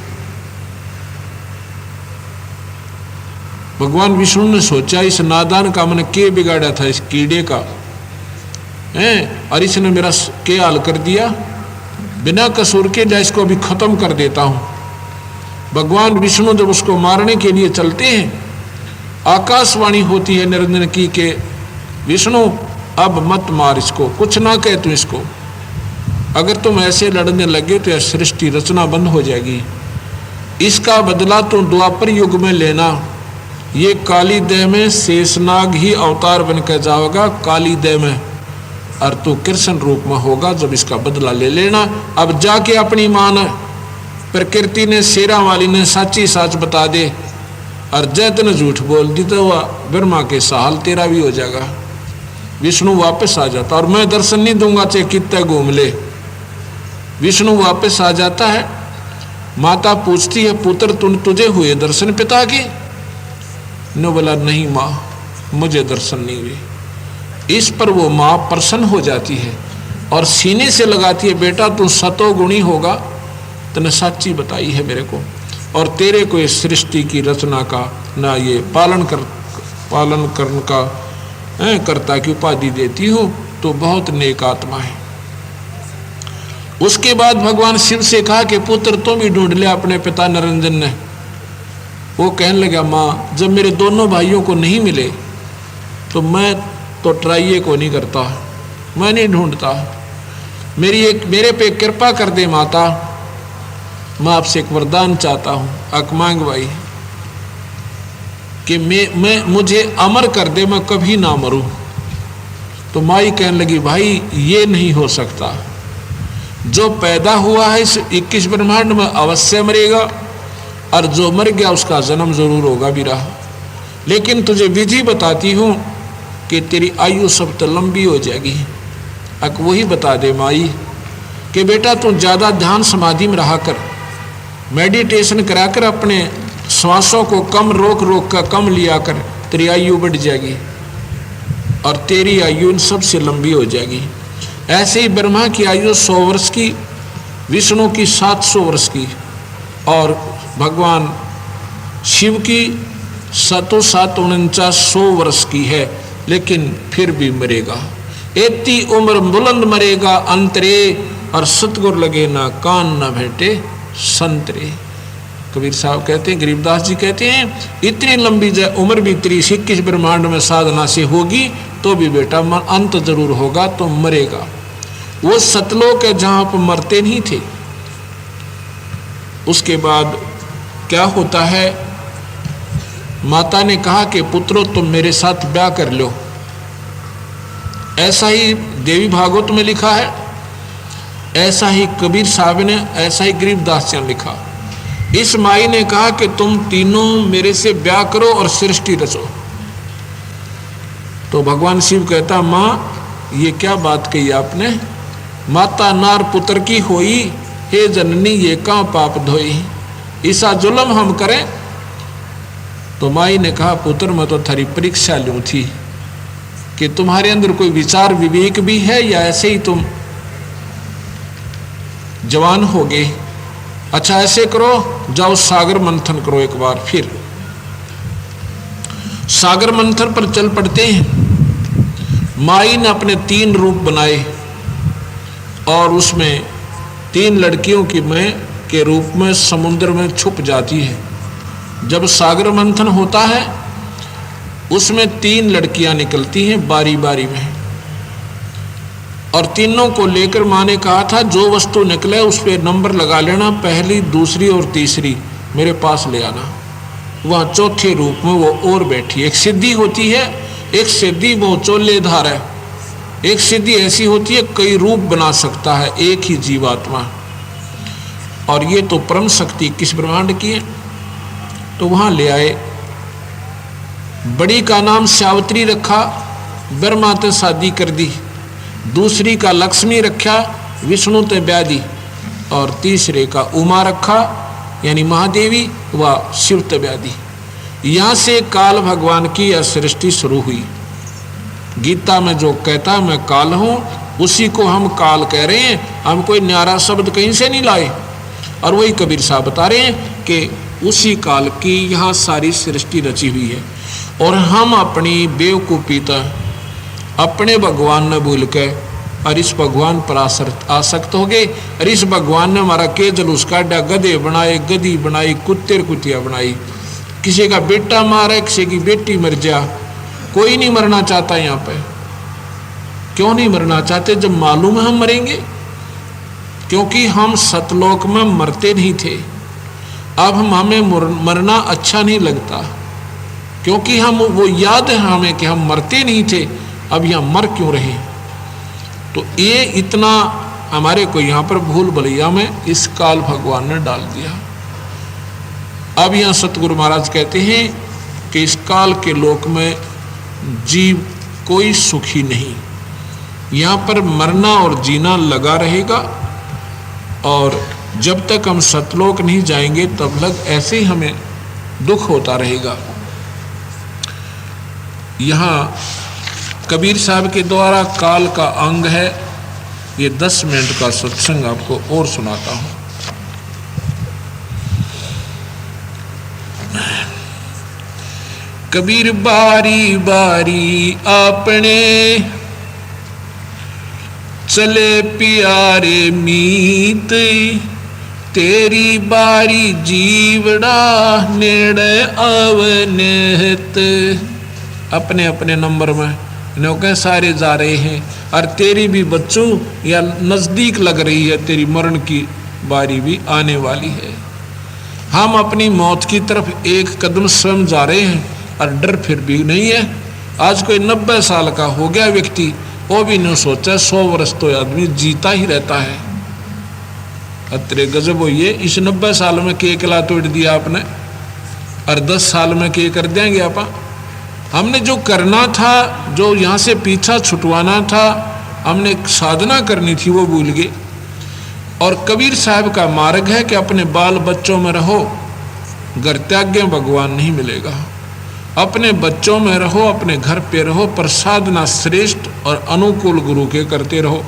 भगवान विष्णु ने सोचा इस नादान का मैंने के बिगाड़ा था, इस कीड़े का हैं, और इसने मेरा के हाल कर दिया, बिना कसूर के जा इसको अभी खत्म कर देता हूं। भगवान विष्णु जब उसको मारने के लिए चलते हैं, आकाशवाणी होती है निरंजन की के विष्णु अब मत मार इसको, कुछ ना कह तू इसको, अगर तुम ऐसे लड़ने लगे तो यह सृष्टि रचना बंद हो जाएगी। इसका बदला तुम द्वापर युग में लेना, ये काली देह में शेषनाग ही अवतार बनकर जाओगा, काली देह में, और तू कृष्ण रूप में होगा, जब इसका बदला ले लेना। अब जाके अपनी मान प्रकृति ने शेरा वाली ने साची साच बता दे, और जैत ने झूठ बोल दी तो वह ब्रह्मा के साल तेरा भी हो जाएगा। विष्णु वापस आ जाता, और मैं दर्शन नहीं दूंगा चाहे कितने घूम ले। विष्णु वापस आ जाता है। माता पूछती है पुत्र तुझे हुए दर्शन पिता के? ने बोला नहीं माँ, मुझे दर्शन नहीं हुए। इस पर वो माँ प्रसन्न हो जाती है और सीने से लगाती है, बेटा तू सतोगुणी होगा, तूने साची बताई है मेरे को, और तेरे को इस सृष्टि की रचना का ना ये पालन करने का कर्ता की उपाधि देती हो, तो बहुत नेक आत्मा है। उसके बाद भगवान शिव से कहा कि पुत्र तुम भी ढूंढ लिया अपने पिता निरंजन ने। वो कहने लगा माँ जब मेरे दोनों भाइयों को नहीं मिले तो मैं तो ट्राई को नहीं करता, मैं नहीं ढूंढता, मेरे पे कृपा कर दे माता, मैं आपसे एक वरदान चाहता हूँ, अकमांग भाई, कि मुझे अमर कर दे, मैं कभी ना मरूं। तो माई कहने लगी भाई ये नहीं हो सकता, जो पैदा हुआ है इस 21 ब्रह्मांड में अवश्य मरेगा, और जो मर गया उसका जन्म जरूर होगा भी रहा। लेकिन तुझे विधि बताती हूँ कि तेरी आयु सब तो लंबी हो जाएगी। अक वही बता दे माई कि बेटा तू ज़्यादा ध्यान समाधि में रहा कर, मेडिटेशन करा कर, अपने श्वासों को कम रोक कर कम लिया कर, तेरी आयु बढ़ जाएगी और तेरी आयु सबसे लंबी हो जाएगी। ऐसे ही ब्रह्मा की आयु 100 वर्ष की, विष्णु की 700 वर्ष की, और भगवान शिव की 749 वर्ष की है, लेकिन फिर भी मरेगा। इतनी उम्र बुलंद मरेगा अंतरे, और सतगुर लगे ना कान ना भेटे संतरे। कबीर साहब कहते हैं, गरीबदास जी कहते हैं, इतनी लंबी उम्र भी तेरी 21 ब्रह्मांड में साधना से होगी तो भी बेटा मन अंत जरूर होगा, तो मरेगा। वो सतलोक है जहां पर मरते नहीं थे। उसके बाद क्या होता है, माता ने कहा कि पुत्रो तुम मेरे साथ ब्याह कर लो। ऐसा ही देवी भागवत में लिखा है, ऐसा ही कबीर साहब ने, ऐसा ही गरीबदास जी ने लिखा। इस माई ने कहा कि तुम तीनों मेरे से ब्याह करो और सृष्टि रचो। तो भगवान शिव कहता, माँ ये क्या बात कही आपने, माता नार पुत्र की होई, हे जननी ये कहाँ पाप धोई, ऐसा जुल्म हम करें। तो माई ने कहा, पुत्र मैं तो थारी परीक्षा लूँ थी कि तुम्हारे अंदर कोई विचार विवेक भी है या ऐसे ही तुम जवान हो गए। अच्छा ऐसे करो, जाओ सागर मंथन करो एक बार। फिर सागर मंथन पर चल पड़ते हैं। माई ने अपने 3 रूप बनाए और उसमें 3 लड़कियों की मैं के रूप में समुद्र में छुप जाती है। जब सागर मंथन होता है उसमें 3 लड़कियां निकलती हैं बारी बारी में, और तीनों को लेकर माँ ने कहा था जो वस्तु निकले उस पर नंबर लगा लेना, पहली दूसरी और तीसरी मेरे पास ले आना। वहाँ चौथे रूप में वो और बैठी। एक सिद्धि होती है, एक सिद्धि वो चोलेधार है, एक सिद्धि ऐसी होती है कई रूप बना सकता है एक ही जीवात्मा, और ये तो परम शक्ति किस ब्रह्मांड की है। तो वहाँ ले आए। बड़ी का नाम सावित्री रखा, ब्रह्मा ते शादी कर दी। दूसरी का लक्ष्मी रखा, विष्णु ते ब्याह दी। और तीसरे का उमा रखा यानी महादेवी व शिव ते ब्याह दी। यहाँ से काल भगवान की यह सृष्टि शुरू हुई। गीता में जो कहता है मैं काल हूँ, उसी को हम काल कह रहे हैं। हम कोई न्यारा शब्द कहीं से नहीं लाए। और वही कबीर साहब बता रहे हैं कि उसी काल की यहाँ सारी सृष्टि रची हुई है। और हम अपनी बेवकूफ़ीता अपने भगवान ने भूल के और इस भगवान पर आसक्त हो गए। और इस भगवान ने हमारा के जलूस काटा, गधे बनाए, गधी बनाई, कुत्ते कुतिया बनाई। किसी का बेटा मारा, किसी की बेटी मर जा। कोई नहीं मरना चाहता यहाँ पे। क्यों नहीं मरना चाहते जब मालूम है हम मरेंगे? क्योंकि हम सतलोक में मरते नहीं थे। अब हमें मरना अच्छा नहीं लगता, क्योंकि हम वो याद है हमें कि हम मरते नहीं थे, अब यहाँ मर क्यों रहे। तो ये इतना हमारे को यहाँ पर भूल भलैया में इस काल भगवान ने डाल दिया। अब यहाँ सतगुरु महाराज कहते हैं कि इस काल के लोक में जीव कोई सुखी नहीं, यहाँ पर मरना और जीना लगा रहेगा। और जब तक हम सतलोक नहीं जाएंगे तब तक ऐसे ही हमें दुख होता रहेगा। यहाँ कबीर साहब के द्वारा काल का अंग है। ये 10 मिनट का सत्संग आपको और सुनाता हूँ। कबीर बारी बारी आपने चले प्यारे मीत, तेरी बारी जीवड़ा नेड़े अवनहत। अपने अपने नंबर में नौके सारे जा रहे हैं, और तेरी भी बच्चों या नज़दीक लग रही है, तेरी मरण की बारी भी आने वाली है। हम अपनी मौत की तरफ एक कदम स्वयं जा रहे हैं और डर फिर भी नहीं है। आज कोई 90 साल का हो गया व्यक्ति, वो भी नहीं सोचा 100 वर्ष तो आदमी जीता ही रहता है। अतरे गजब हो ये, इस 90 साल में के किला तोड़ दिया आपने, और 10 साल में के कर देंगे आप। हमने जो करना था, जो यहाँ से पीछा छुटवाना था, हमने साधना करनी थी, वो भूल गए। और कबीर साहब का मार्ग है कि अपने बाल बच्चों में रहो, घर त्याग्य भगवान नहीं मिलेगा। अपने बच्चों में रहो, अपने घर पे रहो, पर साधना श्रेष्ठ और अनुकूल गुरु के करते रहो।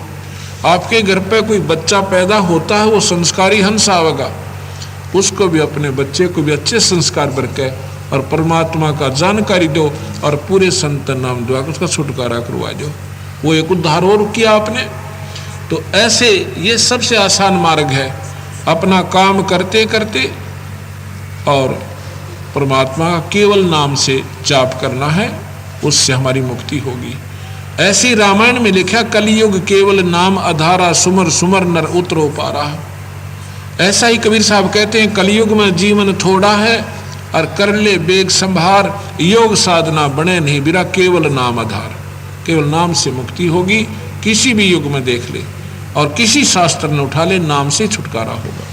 आपके घर पे कोई बच्चा पैदा होता है, वो संस्कारी हंस आवेगा, उसको भी अपने बच्चे को भी अच्छे संस्कार बरके और परमात्मा का जानकारी दो, और पूरे संत नाम दुआ उसका छुटकारा करवा दो। वो एक उद्धार और किया आपने। तो ऐसे ये सबसे आसान मार्ग है, अपना काम करते करते और परमात्मा का केवल नाम से जाप करना है, उससे हमारी मुक्ति होगी। ऐसी रामायण में लिखा, कलयुग केवल नाम आधारा, सुमर सुमर नर उतरो पारा। ऐसा ही कबीर साहब कहते हैं, कलयुग में जीवन थोड़ा है और कर ले बेग संभार, योग साधना बने नहीं बिरा केवल नाम आधार। केवल नाम से मुक्ति होगी। किसी भी युग में देख ले और किसी शास्त्र ने उठा ले, नाम से छुटकारा होगा।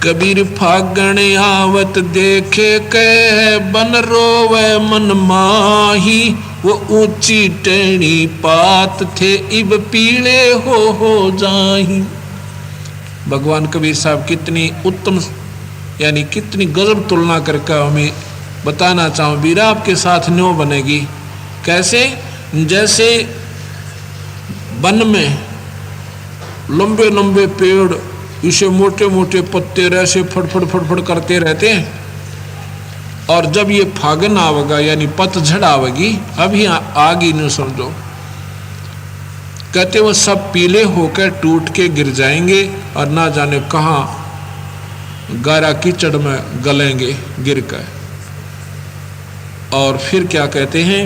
कबीर फागण आवत देखे कह बन रोवे मन माही, वो ऊंची टेढ़ी पात थे इब पीले हो जाही। भगवान कबीर साहब कितनी उत्तम यानी कितनी गजब तुलना करके हमें बताना चाहूँ। वीरा आपके साथ न्यों बनेगी कैसे, जैसे वन में लंबे लंबे पेड़ इसे मोटे मोटे पत्ते ऐसे फटफट फटफट करते रहते हैं, और जब ये फागन आवेगा यानी पतझड़ आवेगी, अभी आगी न समझो, कहते वो सब पीले होकर टूट के गिर जाएंगे और ना जाने कहाँ गारा कीचड़ में गलेंगे गिर कर। और फिर क्या कहते हैं,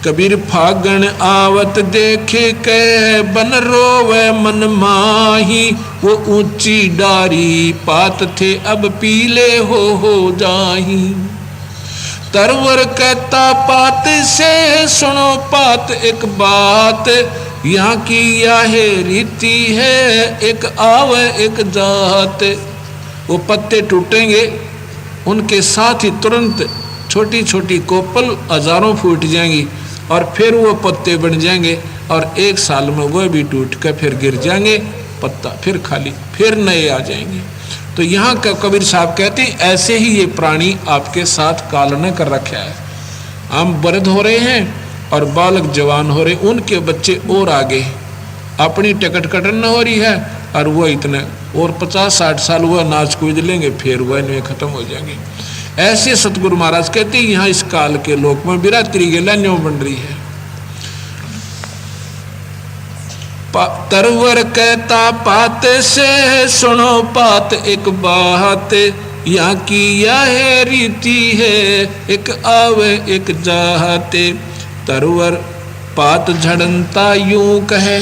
कबीर फागण आवत देखे कह बन रोवे मन माही, वो ऊंची डारी पात थे अब पीले हो जाही। तरवर कहता पात से सुनो पात एक बात, यहाँ की यह रीति है एक आवे एक जात। वो पत्ते टूटेंगे, उनके साथ ही तुरंत छोटी छोटी कोपल हजारों फूट जाएंगी और फिर वो पत्ते बन जाएंगे और एक साल में वह भी टूट कर फिर गिर जाएंगे, पत्ता फिर खाली, फिर नए आ जाएंगे। तो यहाँ का कबीर साहब कहते हैं ऐसे ही ये प्राणी आपके साथ काल ने कर रखा है। हम वृद्ध हो रहे हैं और बालक जवान हो रहे, उनके बच्चे और आगे, अपनी टिकट कटन न हो रही है और वह इतने और 50-60 साल वह नाच कूद लेंगे, फिर वह इनमें खत्म हो जाएंगे। ऐसे सतगुरु महाराज कहते हैं यहाँ इस काल के लोक में बिरात्री गेला न्यों बन रही है। तरवर कहता पात से सुनो पात एक बात, यहाँ की यह रीति है एक आवे एक जाते। तरवर पात झड़नता यूं कहे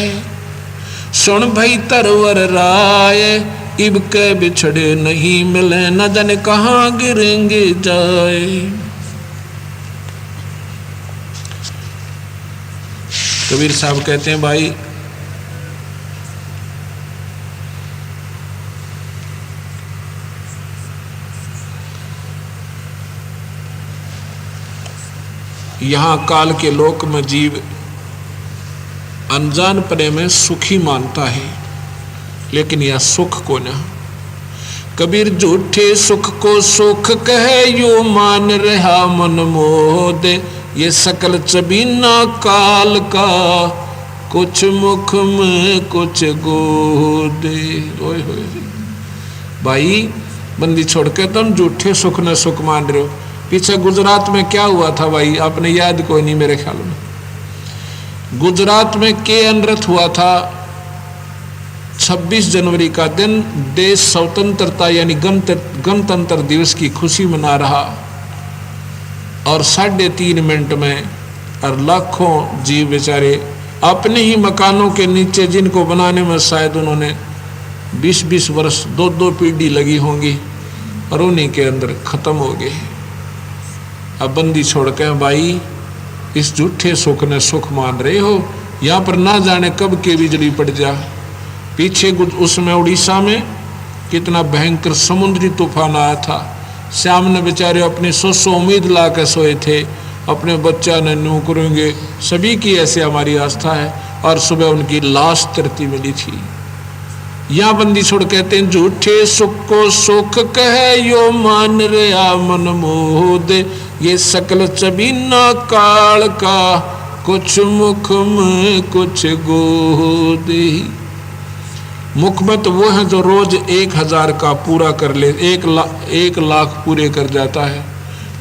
सुन भई तरवर राय, इब के बिछड़े नहीं मिले न जाने कहाँ गिरेंगे जाए। कबीर साहब कहते हैं भाई यहाँ काल के लोक में जीव अनजान पने में सुखी मानता है, लेकिन यह सुख को न। कबीर झूठे सुख को सुख कहे यो मान रहा मन मोद, ये सकल चबीना काल का कुछ मुख में कुछ गोदे। ओए होए भाई, बंदी छोड़ के तुम झूठे सुख न सुख मान रहे हो। पीछे गुजरात में क्या हुआ था भाई, आपने याद कोई नहीं मेरे ख्याल में। गुजरात में के अनर्थ हुआ था। 26 जनवरी का दिन देश स्वतंत्रता यानी गणतंत्र दिवस की खुशी मना रहा, और 3.5 मिनट में और लाखों जीव बेचारे अपने ही मकानों के नीचे, जिनको बनाने में शायद उन्होंने 20-20 वर्ष 2-2 पीढ़ी लगी होंगी, और उन्हीं के अंदर खत्म हो गए। अब बंदी छोड़ के भाई इस झूठे सुख ने सुख मान रहे हो, यहाँ पर ना जाने कब के बिजली पड़ जा। पीछे उसमें उड़ीसा में कितना भयंकर समुद्री तूफान आया था। श्याम ने बेचारे अपनी सो उम्मीद ला कर सोए थे, अपने बच्चा ने न्यू करेंगे, सभी की ऐसे हमारी आस्था है, और सुबह उनकी लाश तरती मिली थी। यहाँ बंदी छोड़ कहते हैं झूठे सुख को सुख कहे यो मान रहा मन मोद, ये सकल चबीना काल का कुछ मुख में कुछ गोदे। मुख में तो वो है जो रोज 1000 का पूरा कर ले, 1 लाख पूरे कर जाता है,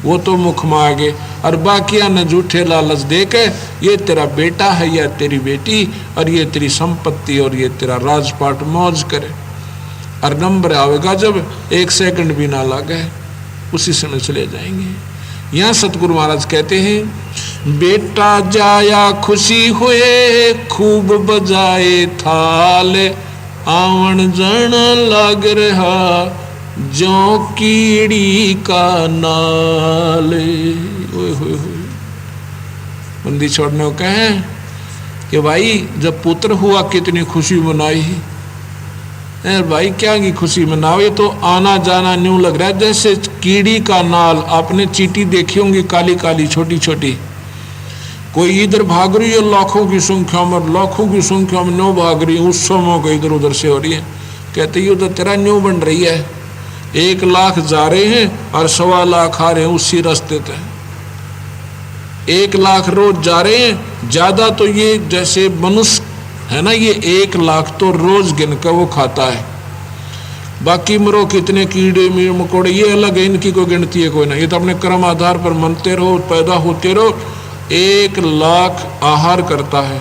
वो तो मुख में आ गए। और बाकिया ने झूठे लालच दे के ये तेरा बेटा है या तेरी बेटी, और ये तेरी संपत्ति, और ये तेरा राजपाट, मौज करे। और नंबर आवेगा जब 1 सेकंड भी ना लगे, उसी समय चले जाएंगे। यहाँ सतगुरु महाराज कहते हैं बेटा जाया खुशी हुए खूब बजाए थाल, आवन जाना लाग रहा जो कीड़ी का नाल। ओए होए होए। बंदी छोड़ने को कहें कि भाई जब पुत्र हुआ कितनी खुशी मनाई। भाई क्या की खुशी मनाओ, ये तो आना जाना न्यू लग रहा है जैसे कीड़ी का नाल। आपने चींटी देखी होंगी काली काली छोटी छोटी, कोई इधर भाग रही है लाखों की संख्या में न्यू भाग रही है, उस समय को इधर उधर से हो रही है। कहते ये तो तेरा न्यू बन रही है, 1 लाख जा रहे हैं और 1.25 लाख आ रहे हैं उसी रास्ते पे। 1 लाख रोज जा रहे हैं, ज्यादा तो ये जैसे मनुष्य है ना, ये 1 लाख तो रोज गिन कर वो खाता है। बाकी मरो कितने कीड़े मकोड़े ये अलग है, इनकी कोई गिनती है कोई ना। ये तो अपने कर्म आधार पर मनते रहो, पैदा होते रहो। 1 लाख आहार करता है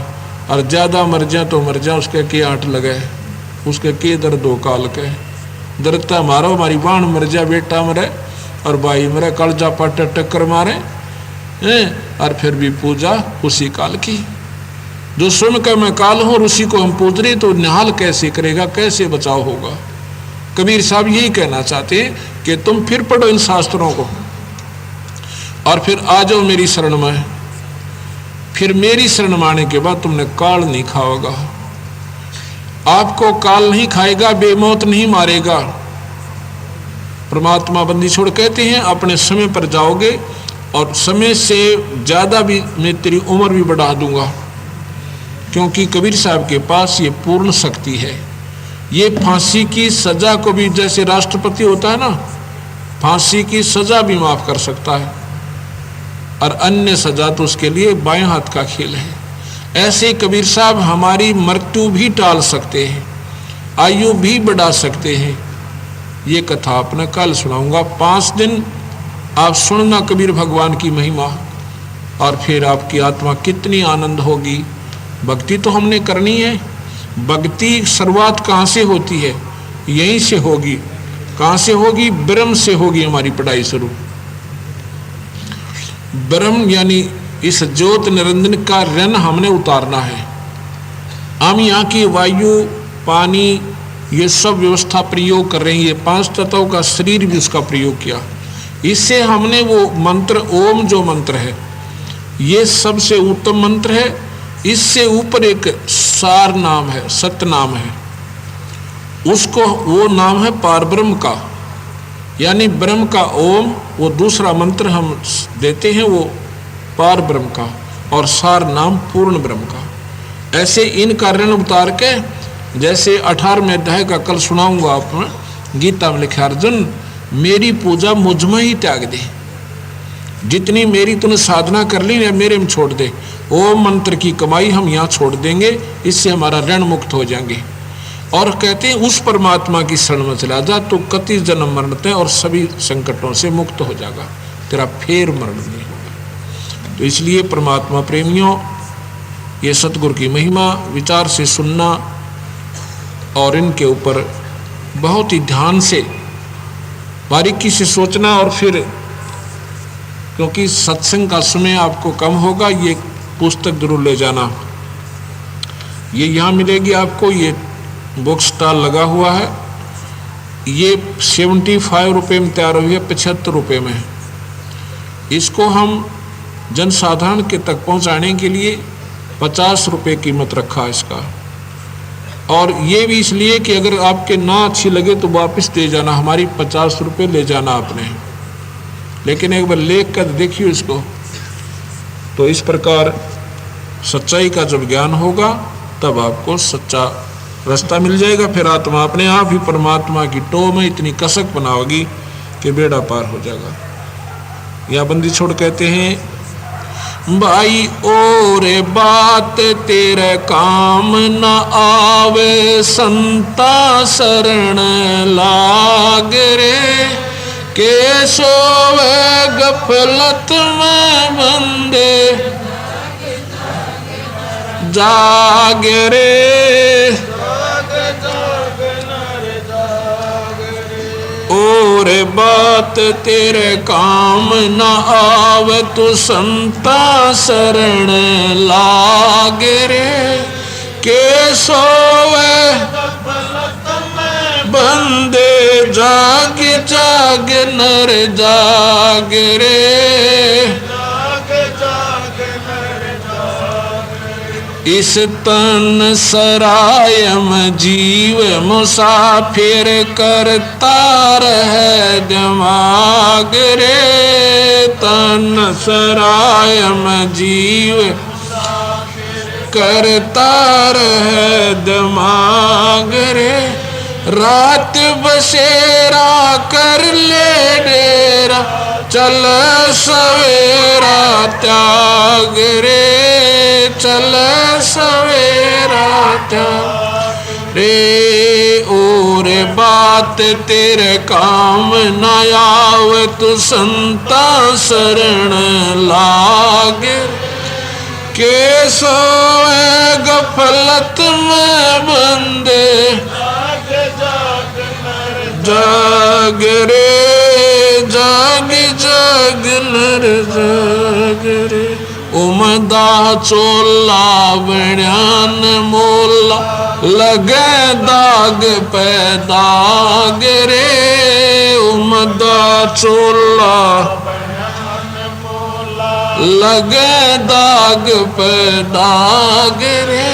और ज्यादा मर जाए तो मर जाए, उसके के आंट लगे, उसके के दर्द हो काल के। दर्दता मारो, हमारी बाण मर जाए, बेटा मरे और भाई मरे, कलजा पट टक्कर मारे और फिर भी पूजा उसी काल की। जो स्वयं का मैं काल हूं और उसी को हम पूज रहे तो निहाल कैसे करेगा, कैसे बचाव होगा। कबीर साहब यही कहना चाहते हैं कि तुम फिर पढ़ो इन शास्त्रों को और फिर आ जाओ मेरी शरण में। फिर मेरी शरण में आने के बाद तुमने काल नहीं खाओगा। आपको काल नहीं खाएगा, बेमौत नहीं मारेगा। परमात्मा बंदी छोड़ कहते हैं अपने समय पर जाओगे और समय से ज्यादा भी मैं तेरी उम्र भी बढ़ा दूंगा, क्योंकि कबीर साहब के पास ये पूर्ण शक्ति है। ये फांसी की सजा को भी, जैसे राष्ट्रपति होता है ना, फांसी की सजा भी माफ कर सकता है और अन्य सजा तो उसके लिए बाएं हाथ का खेल है। ऐसे कबीर साहब हमारी मृत्यु भी टाल सकते हैं, आयु भी बढ़ा सकते हैं। ये कथा अपने कल सुनाऊंगा। 5 दिन आप सुनना कबीर भगवान की महिमा और फिर आपकी आत्मा कितनी आनंद होगी। भक्ति तो हमने करनी है। भक्ति शुरुआत कहाँ से होती है? यहीं से होगी। कहाँ से होगी? ब्रह्म से होगी हमारी पढ़ाई शुरू। ब्रह्म यानी इस ज्योत निरंजन का ऋण हमने उतारना है। हम यहाँ की वायु, पानी, ये सब व्यवस्था प्रयोग कर रहे हैं। ये 5 तत्वों का शरीर भी उसका प्रयोग किया। इससे हमने वो मंत्र, ओम जो मंत्र है, ये सबसे उत्तम मंत्र है। इससे ऊपर एक सार नाम है, सत्य नाम है, उसको वो नाम है पारब्रह्म का, यानी ब्रह्म का ओम। वो दूसरा मंत्र हम देते हैं वो पार ब्रह्म का, और सार नाम पूर्ण ब्रह्म का। ऐसे इनका ऋण उतार के, जैसे 18वें अध्याय का कल सुनाऊंगा आप, गीता में लिखा अर्जुन मेरी पूजा मुझ में ही त्याग दे, जितनी मेरी तूने साधना कर ली ना मेरे में छोड़ दे। ओम मंत्र की कमाई हम यहाँ छोड़ देंगे, इससे हमारा ऋण मुक्त हो जाएंगे। और कहते हैं उस परमात्मा की शरण में चला जा तो कति जन्म मरण तय और सभी संकटों से मुक्त हो जाएगा, तेरा फेर मरण नहीं होगा। तो इसलिए परमात्मा प्रेमियों, ये सतगुरु की महिमा विचार से सुनना और इनके ऊपर बहुत ही ध्यान से बारीकी से सोचना, और फिर क्योंकि सत्संग का समय आपको कम होगा, ये पुस्तक जरूर ले जाना। ये यहाँ मिलेगी आपको, ये बुक स्टॉल लगा हुआ है। ये 75 रुपये में तैयार हुई है, 75 रुपये में। इसको हम जनसाधारण के तक पहुँचाने के लिए 50 रुपये कीमत रखा है इसका। और ये भी इसलिए कि अगर आपके ना अच्छी लगे तो वापस दे जाना, हमारी 50 रुपये ले जाना आपने, लेकिन एक बार लेख कर देखिए इसको। तो इस प्रकार सच्चाई का जब ज्ञान होगा तब आपको सच्चा रास्ता मिल जाएगा। फिर आत्मा अपने आप ही परमात्मा की टो में इतनी कसक बनाओगी कि बेड़ा पार हो जाएगा। या बंदी छोड़ कहते हैं भाई और बात तेरे काम न आवे, संता शरण लाग रे, के सोवे गफलत में बंदे जाग रे, और बात तेरे काम न आवे, तू संता शरण लाग रे, के सोवे बंदे जाग जाग नर जाग रे, इस तन सरायम जीव मुसाफिर करता रहे दिमाग रे, तन सरायम जीव करता रहे दिमाग रे, रात बसेरा कर ले डेरा, चल सवेरा त्याग रे, चल सवेरा त्याग रे। और बात तेरे काम न आवे, तू संता शरण लाग, के सोए गफलत में बंदे, जाग रे जाग जाग नर जाग रे। उमदा चोला बण्यान मोला, लगे दाग पे दाग रे, उमदा चोला लगे दाग पे दाग रे।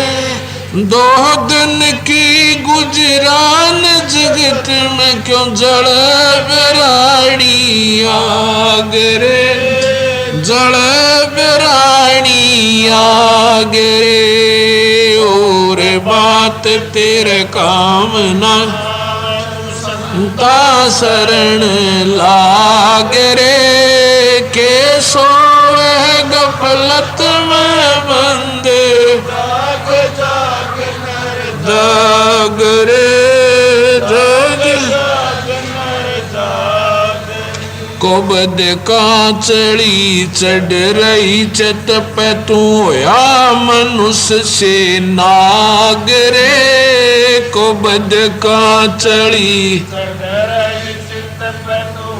दो दिन की गुजरान जगत में क्यों जड़ बिराड़ी आग रे, जड़ बिराड़ी आग रे। और बात तेरे काम ना ता शरण लाग रे, के सोए गफलत में बंदे, जाग रे जाग, कोबद कांचड़ी चढ़ रही चत पे, तू होया मनुष्य से नाग रे, कोबद कांचड़ी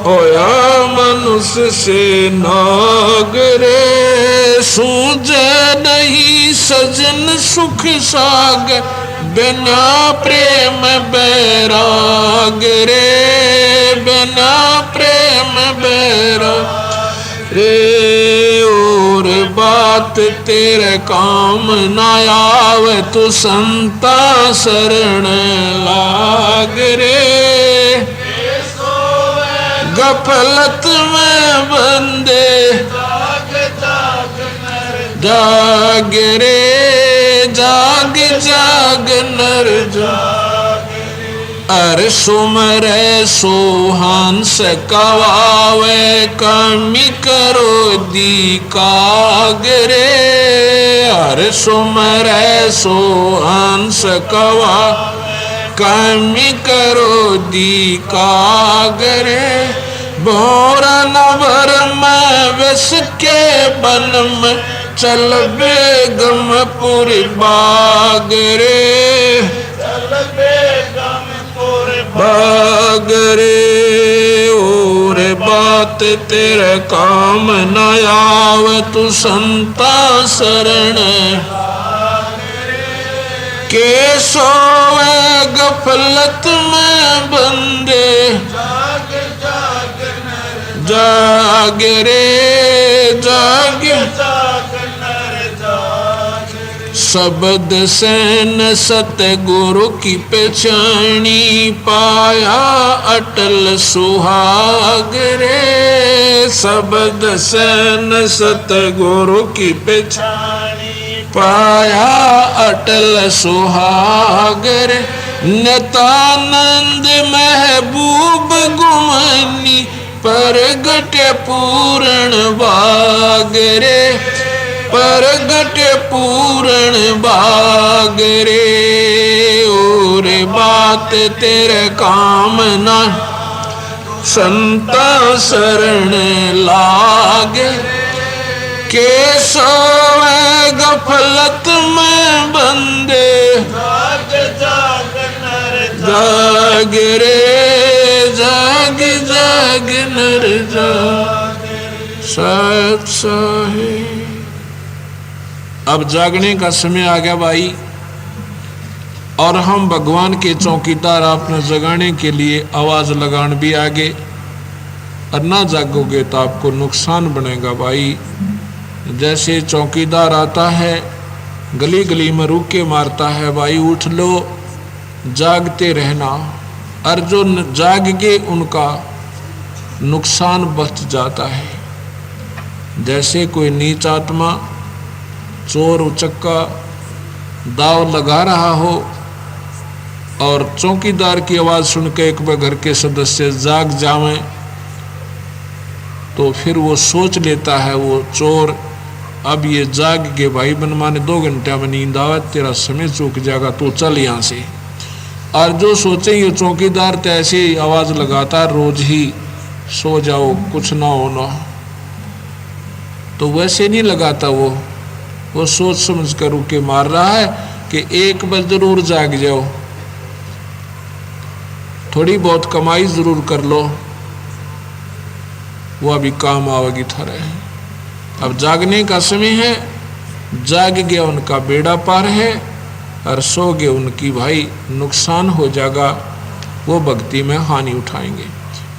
होया मनुष्य से नाग रे। सूझ नहीं सजन सुख साग, बिना प्रेम बैराग रे, बिना प्रेम बैराग रे। और बात तेरे काम न आवे, तू संता शरण लाग रे, गफलत में बंदे, जाग रे जाग जाग नर जाग। अर सुमरे सोहंस कवावे, कमी करो दी काग रे, अर सुमरे सोहंस कवा, कमी करो दी काग रे। भोरा नवर में विष के बन में, चल बेगमपुर बाग रे, चल बेगमपुर बाग रे। और बात तेरे काम न आवे, तू संता शरण के सोए गफलत में बंदे, जाग रे जाग, शब्द सैन सतगुरु की पहचानी, पाया अटल सुहाग रे। शब्द सैन सतगुरु की पहचानी, पाया अटल सुहाग रे। नित्यानंद महबूब गुमानी, परगट पूर्ण बाग रे, परगट पूर्ण बाग रे। और बात तेरे काम ना, संता शरण लाग, के सोए गफलत में बंदे, जाग रे जाग जाग नर जाग। सत साहिब अब जागने का समय आ गया भाई। और हम भगवान के चौकीदार आपने जगाने के लिए आवाज लगान भी आगे, और ना जागोगे तो आपको नुकसान बनेगा भाई। जैसे चौकीदार आता है गली गली में रुक के मारता है, भाई उठ लो, जागते रहना, और जो जाग के उनका नुकसान बच जाता है। जैसे कोई नीच आत्मा चोर उचक्का दाव लगा रहा हो और चौकीदार की आवाज़ सुन के एक बार घर के सदस्य जाग जावें, तो फिर वो सोच लेता है वो चोर, अब ये जाग के भाई बनमाने 2 घंटे में नींद आवे, तेरा समय चूक जाएगा, तो चल यहाँ से। और जो सोचे ये चौकीदार तो ऐसे आवाज़ लगाता है रोज ही, सो जाओ कुछ ना होना, तो वैसे नहीं लगाता वो सोच समझ कर रुके मार रहा है कि 1 बजे जरूर जाग जाओ, थोड़ी बहुत कमाई जरूर कर लो, वो अभी काम आवेगी थारे। अब जागने का समय है, जाग गया उनका बेड़ा पार है, और सो गए उनकी भाई नुकसान हो जाएगा, वो भक्ति में हानि उठाएंगे।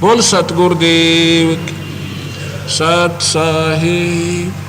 बोल सतगुरुदेव की, सत साहिब।